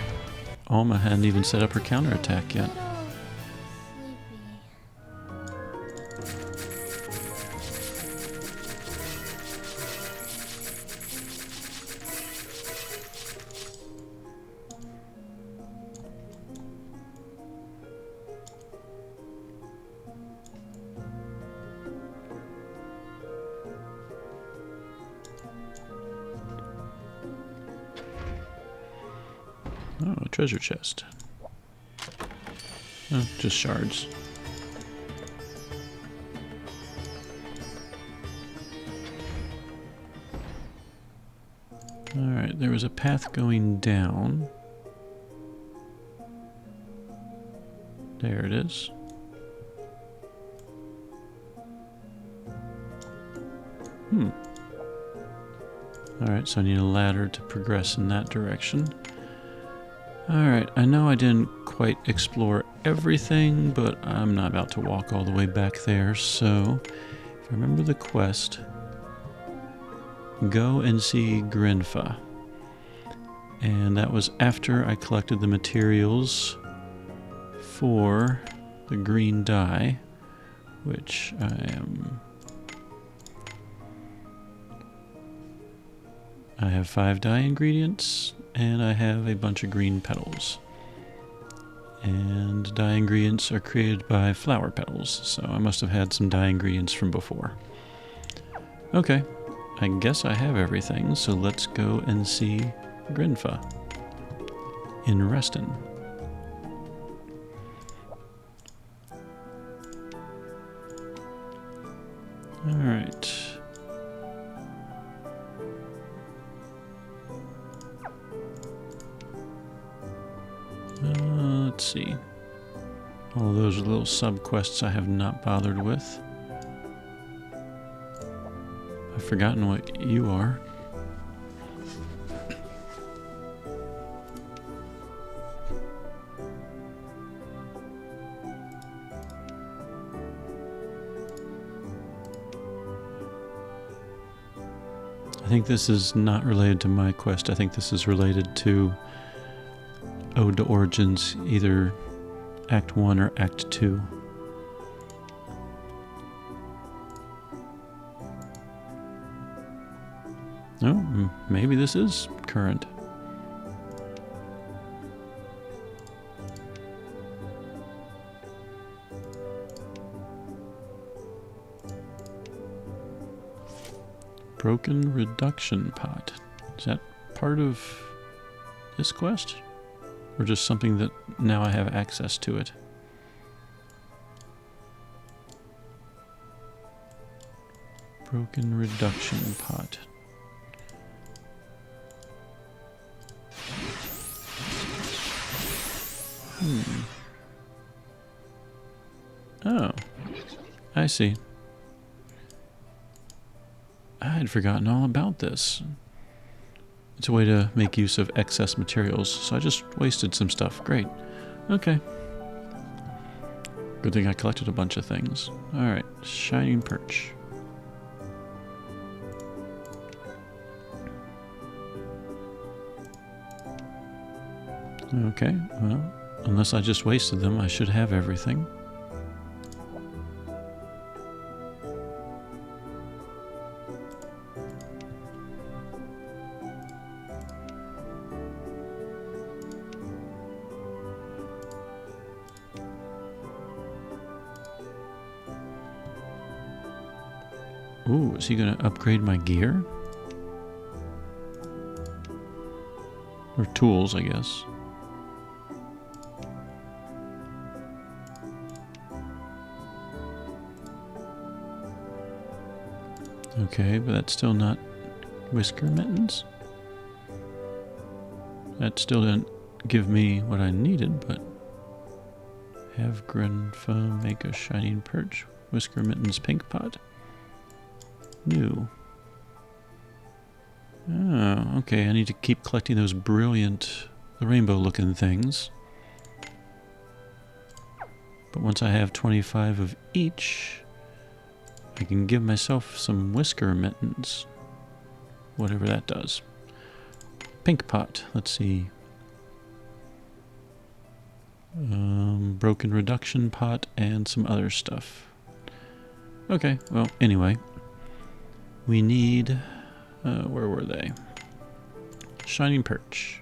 Alma hadn't even set up her counterattack yet. Oh, a treasure chest. Oh, just shards. Alright, there was a path going down. There it is. Alright, so I need a ladder to progress in that direction. Alright, I know I didn't quite explore everything, but I'm not about to walk all the way back there, so if I remember the quest, go and see Grenfaa. And that was after I collected the materials for the green dye, which I have 5 dye ingredients, and I have a bunch of green petals. And dye ingredients are created by flower petals, so I must have had some dye ingredients from before. Okay, I guess I have everything, so let's go and see Grenfaa in Reston. Alright. Let's see. All those little sub-quests I have not bothered with. I've forgotten what you are. I think this is not related to my quest. I think this is related to Ode to Origins, either Act 1 or Act 2. Oh, maybe this is current. Broken reduction pot. Is that part of this quest? Or just something that now I have access to it? Broken reduction pot. Oh, I see. I had forgotten all about this. It's a way to make use of excess materials, so I just wasted some stuff. Great. Okay. Good thing I collected a bunch of things. Alright, shining perch. Okay, well, unless I just wasted them, I should have everything. Ooh, is he going to upgrade my gear? Or tools, I guess. Okay, but that's still not whisker mittens. That still didn't give me what I needed, but have Grenfaa make a shining perch. Whisker mittens pink pot. New. Oh, okay, I need to keep collecting those brilliant, the rainbow looking things. But once I have 25 of each, I can give myself some whisker mittens. Whatever that does. Pink pot, let's see. Broken reduction pot and some other stuff. Okay, well, anyway. We need, where were they? Shining perch.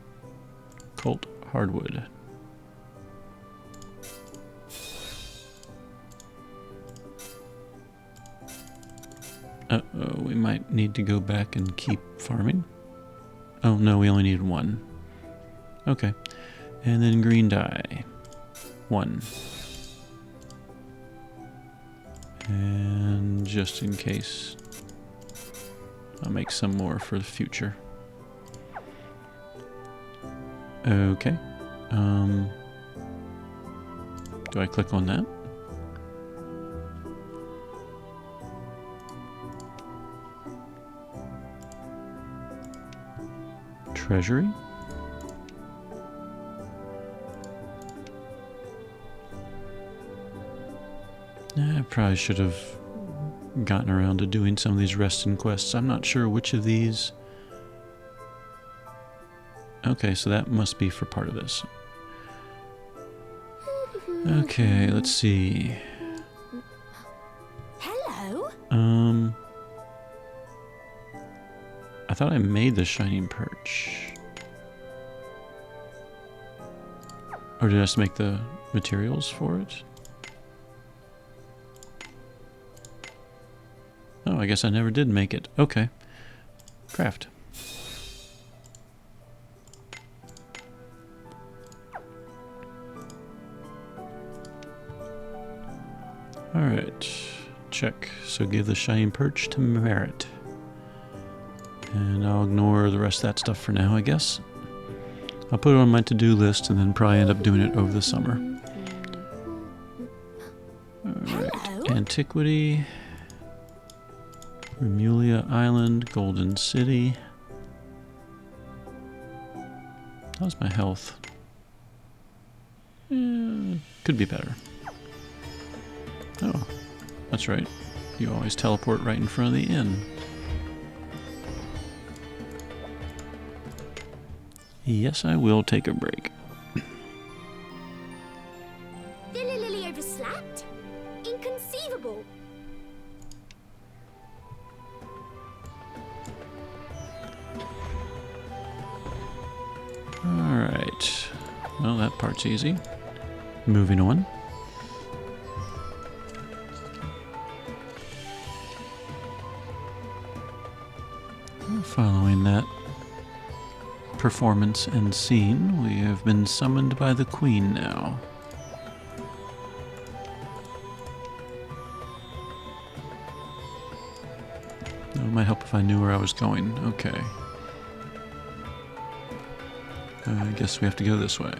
Colt hardwood. Uh-oh, we might need to go back and keep farming. Oh, no, we only need one. Okay. And then green dye. 1. And just in case, I'll make some more for the future. Okay. Do I click on that? Treasury? I probably should have gotten around to doing some of these resting quests. I'm not sure which of these. Okay, so that must be for part of this. Okay, let's see.
Hello?
I thought I made the shining perch. Or did I just make the materials for it? Oh, I guess I never did make it. Okay. Craft. Alright. Check. So give the shining perch to Meryt. And I'll ignore the rest of that stuff for now, I guess. I'll put it on my to-do list and then probably end up doing it over the summer. Alright. Antiquity. Remulia Island, Golden City. How's my health? Could be better. Oh, that's right. You always teleport right in front of the inn. Yes, I will take a break.
Lily overslept? Inconceivable.
Alright. Well, that part's easy. Moving on. Following that performance and scene, we have been summoned by the Queen now. That might help if I knew where I was going. Okay. I guess we have to go this way.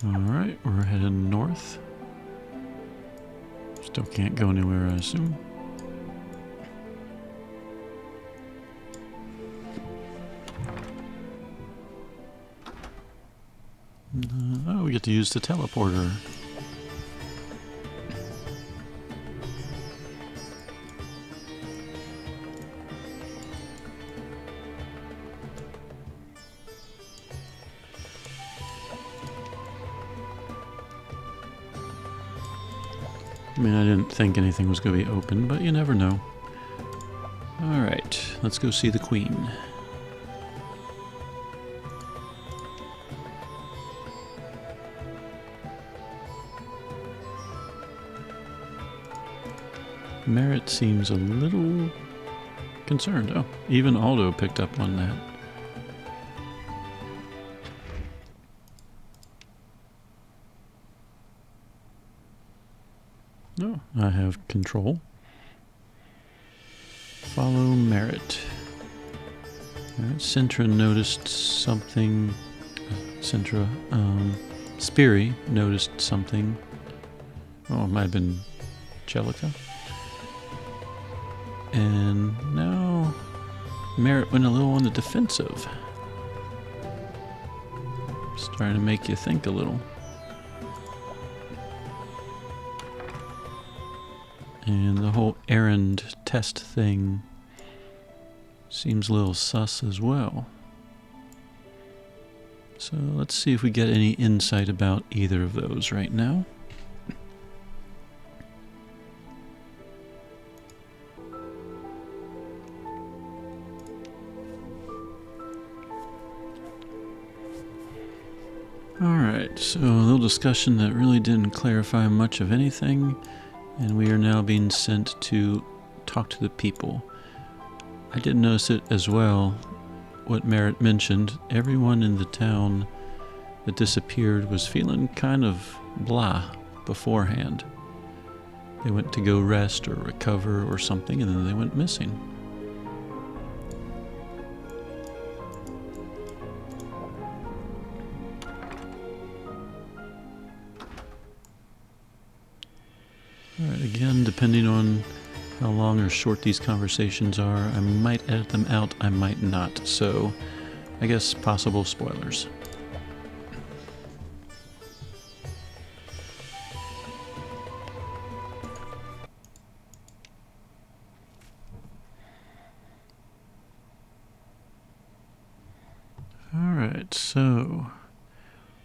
Alright, we're headed north. Still can't go anywhere, I assume. Oh, we get to use the teleporter. I mean, I didn't think anything was going to be open, but you never know. Alright, let's go see the Queen. Meryt seems a little concerned. Oh, even Aldo picked up on that. No, I have control. Follow Meryt. Sintra noticed something. Spiri noticed something. Oh, it might have been Jellica. And now Meryt went a little on the defensive. Starting to make you think a little. And the whole errand test thing seems a little sus as well. So let's see if we get any insight about either of those right now. Alright, so a little discussion that really didn't clarify much of anything, and we are now being sent to talk to the people. I did notice it as well, what Meryt mentioned. Everyone in the town that disappeared was feeling kind of blah beforehand. They went to go rest or recover or something, and then they went missing. Alright, again, depending on how long or short these conversations are, I might edit them out, I might not. So, I guess possible spoilers. Alright, so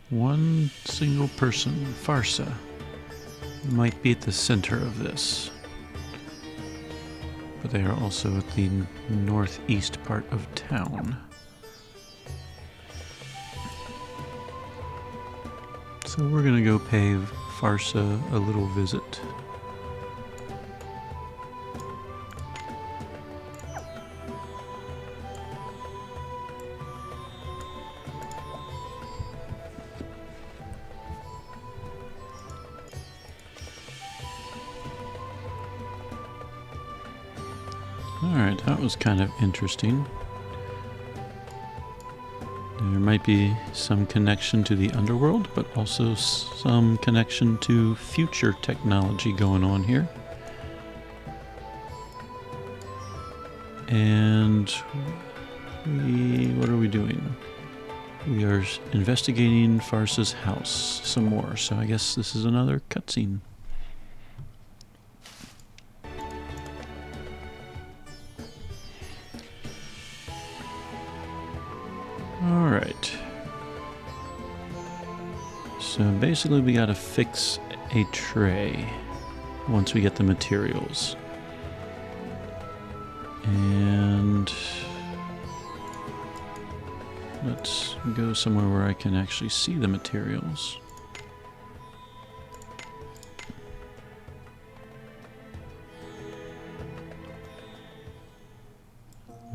one single person, Farsa, might be at the center of this. But they are also at the northeast part of town. So we're gonna go pay Farsa a little visit. Alright, that was kind of interesting. There might be some connection to the underworld, but also some connection to future technology going on here. And what are we doing? We are investigating Farsa's house some more, so I guess this is another cutscene. Alright. So basically we gotta fix a tray once we get the materials. And let's go somewhere where I can actually see the materials.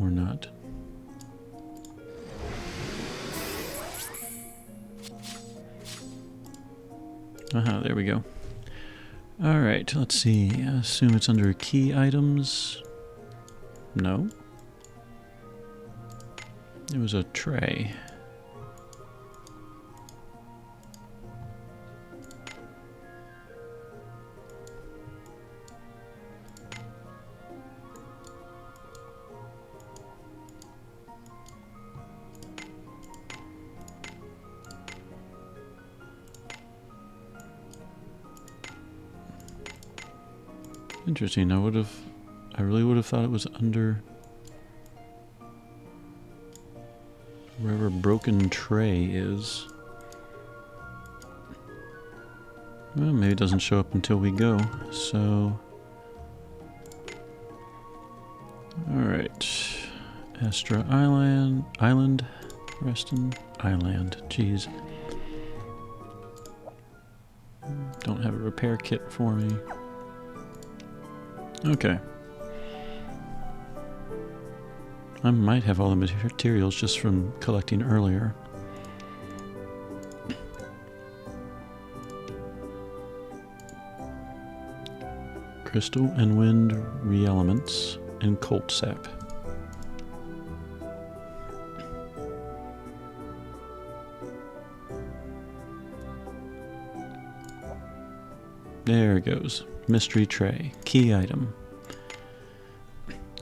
Or not. Aha, there we go. Alright, let's see. I assume it's under key items. No. It was a tray. Interesting. I really would have thought it was under wherever broken tray is. Well, maybe it doesn't show up until we go, so... Alright. Astra Island, Reston Island, jeez. Don't have a repair kit for me. Okay. I might have all the materials just from collecting earlier. Crystal and wind re-elements and colt sap. There it goes. Mystery tray. Key item.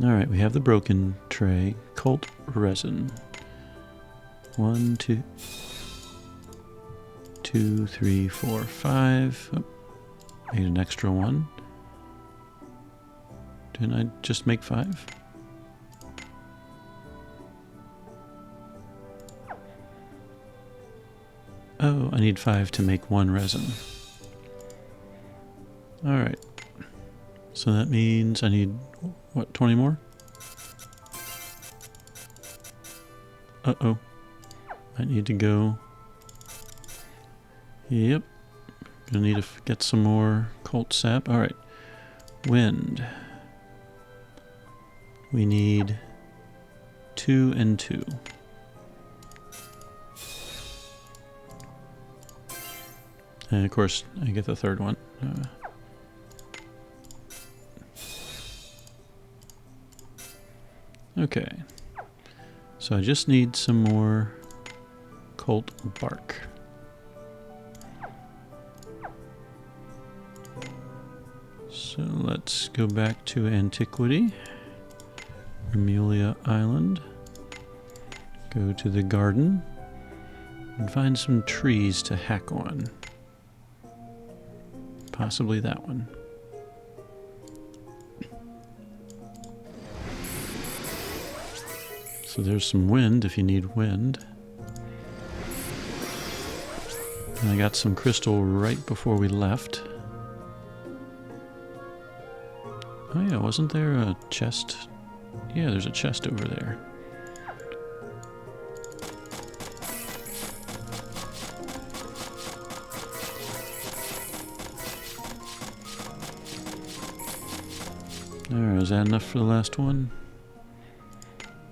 Alright, we have the broken tray. Colt resin. 1, 2, 2, 3, 4, 5. Oh, made an extra one. Didn't I just make 5? Oh, I need 5 to make 1 resin. Alright. So that means I need, what, 20 more? Uh-oh. I need to go... Yep. Gonna need to get some more cult sap. Alright. Wind. We need 2 and 2. And of course, I get the third one. Okay. So I just need some more cult bark. So let's go back to Antiquity. Remulia Island. Go to the garden. And find some trees to hack on. Possibly that one. So there's some wind if you need wind. And I got some crystal right before we left. Oh yeah, wasn't there a chest? Yeah, there's a chest over there. Alright, is that enough for the last one?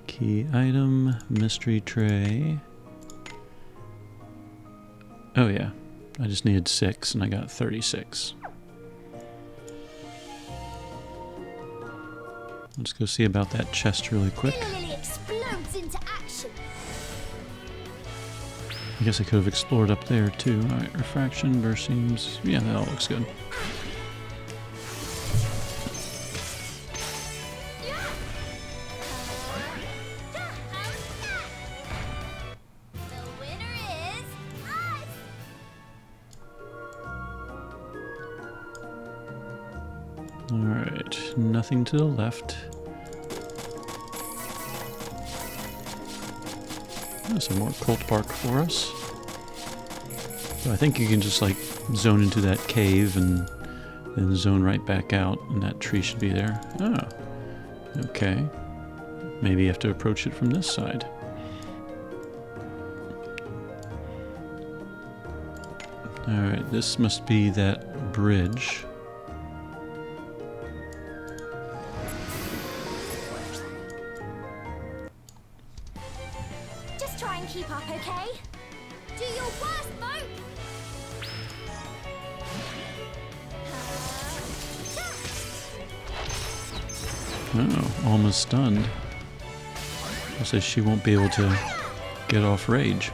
Key item, mystery tray. Oh yeah, I just needed 6 and I got 36. Let's go see about that chest really quick.
Explodes into action.
I guess I could have explored up there too. Alright, refraction, burst seams. Yeah, that all looks good. Alright, nothing to the left. There's some more cult bark for us. So I think you can just like zone into that cave and then zone right back out, and that tree should be there. Ah, okay. Maybe you have to approach it from this side. Alright, this must be that bridge.
Just try and keep up, okay? Do your worst, Mo!
Oh, almost stunned. I say she won't be able to get off rage.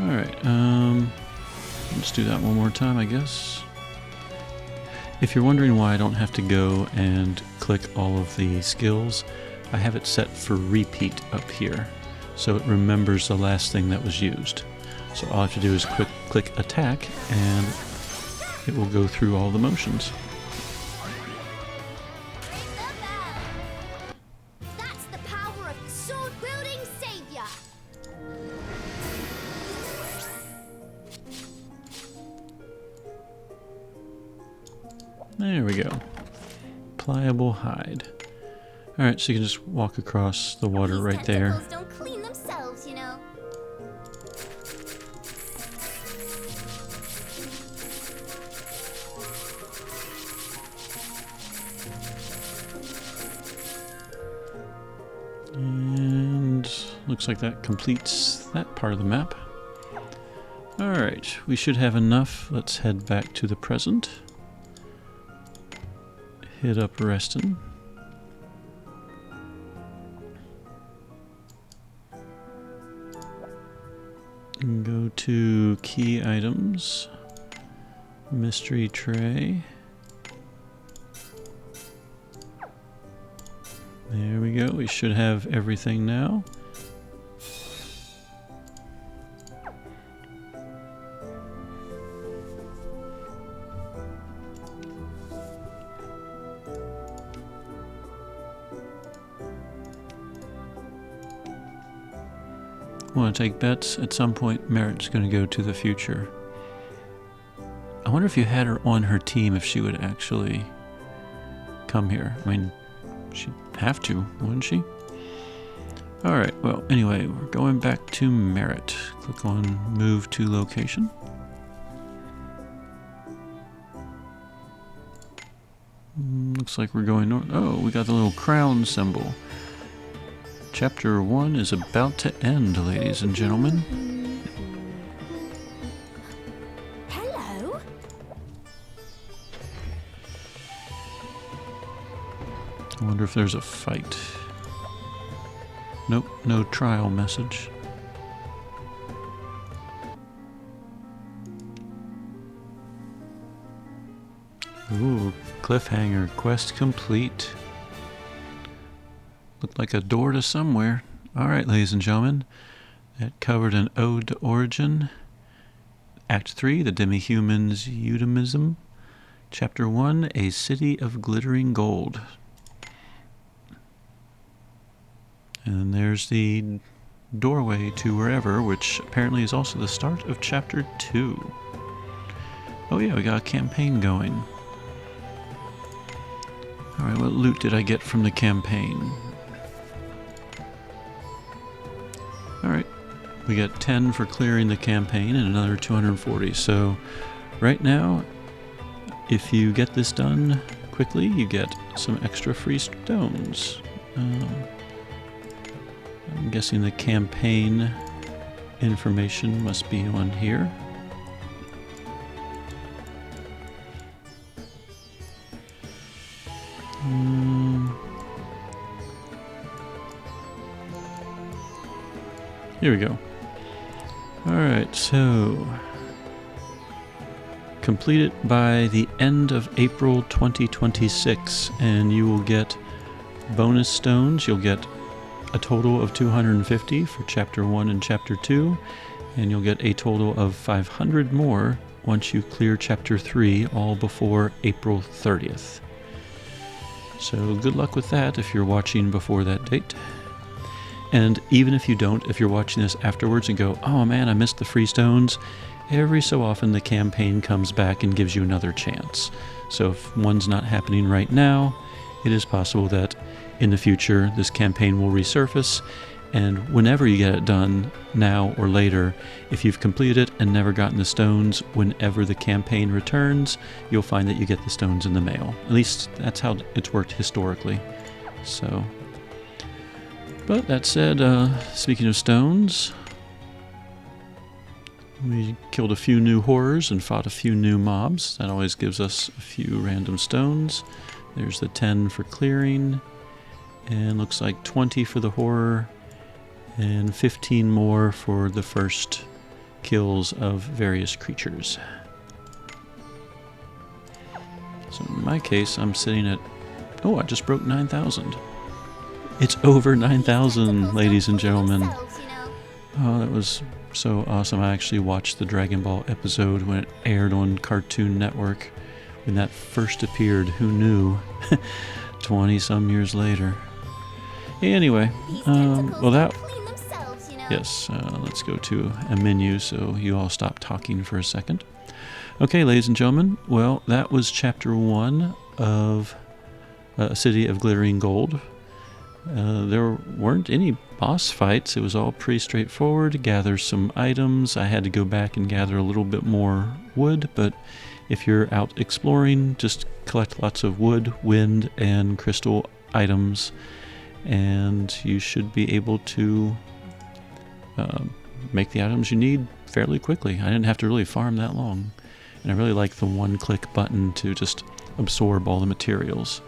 Alright, let's do that one more time, I guess. If you're wondering why I don't have to go and click all of the skills, I have it set for repeat up here, so it remembers the last thing that was used. So all I have to do is click attack, and it will go through all the motions.
That's the power of the sword-wielding savior.
There we go. Pliable hide. Alright, so you can just walk across the water
These
right there.
tentacles don't clean themselves, you know.
And looks like that completes that part of the map. Alright, we should have enough. Let's head back to the present. Hit up Reston. And go to key items, mystery tray. There we go, we should have everything now. Want to take bets? At some point, Meryt's going to go to the future. I wonder if you had her on her team, if she would actually come here. I mean, she'd have to, wouldn't she? Alright, well, anyway, we're going back to Meryt. Click on Move to Location. Looks like we're going north. Oh, we got the little crown symbol. Chapter 1 is about to end, ladies and gentlemen.
Hello?
I wonder if there's a fight. Nope, no trial message. Ooh, cliffhanger. Quest complete. Looked like a door to somewhere. Alright, ladies and gentlemen. That covered an ode to origin. Act 3, the demi-humans' eudemism. Chapter 1, a city of glittering gold. And there's the doorway to wherever, which apparently is also the start of Chapter 2. Oh yeah, we got a campaign going. Alright, what loot did I get from the campaign? Alright, we got 10 for clearing the campaign and another 240. So right now, if you get this done quickly, you get some extra free stones. I'm guessing the campaign information must be on here. Here we go. Alright, so complete it by the end of April 2026 and you will get bonus stones. You'll get a total of 250 for Chapter 1 and Chapter 2, and you'll get a total of 500 more once you clear Chapter 3, all before April 30th. So good luck with that if you're watching before that date. And even if you don't, if you're watching this afterwards and go, oh man, I missed the free stones, every so often the campaign comes back and gives you another chance. So if one's not happening right now, it is possible that in the future this campaign will resurface, and whenever you get it done, now or later, if you've completed it and never gotten the stones, whenever the campaign returns, you'll find that you get the stones in the mail. At least that's how it's worked historically. So, but that said, speaking of stones, we killed a few new horrors and fought a few new mobs. That always gives us a few random stones. There's the 10 for clearing, and looks like 20 for the horror, and 15 more for the first kills of various creatures. So in my case, I'm sitting at, oh, I just broke 9,000. It's over 9,000, ladies and gentlemen. Oh, that was so awesome. I actually watched the Dragon Ball episode when it aired on Cartoon Network. When that first appeared, who knew? 20-some years later. Anyway, well that... Yes, let's go to a menu so you all stop talking for a second. Okay, ladies and gentlemen, well, that was Chapter 1 of A City of Glittering Gold. There weren't any boss fights. It was all pretty straightforward. Gather some items. I had to go back and gather a little bit more wood, but if you're out exploring, just collect lots of wood, wind, and crystal items, and you should be able to make the items you need fairly quickly. I didn't have to really farm that long. And I really like the one-click button to just absorb all the materials.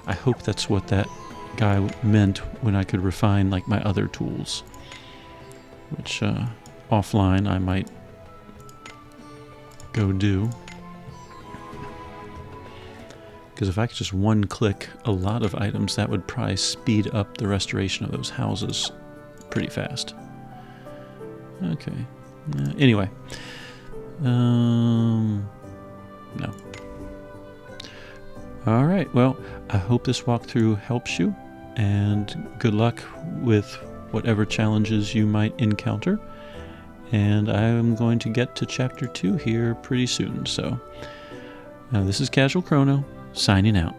I hope that's what that guy meant when I could refine like my other tools, which offline I might go do. Because if I could just one-click a lot of items, that would probably speed up the restoration of those houses pretty fast. Okay. Anyway. No. Alright, well, I hope this walkthrough helps you, and good luck with whatever challenges you might encounter. And I'm going to get to Chapter 2 here pretty soon. So, this is Casual Crono, signing out.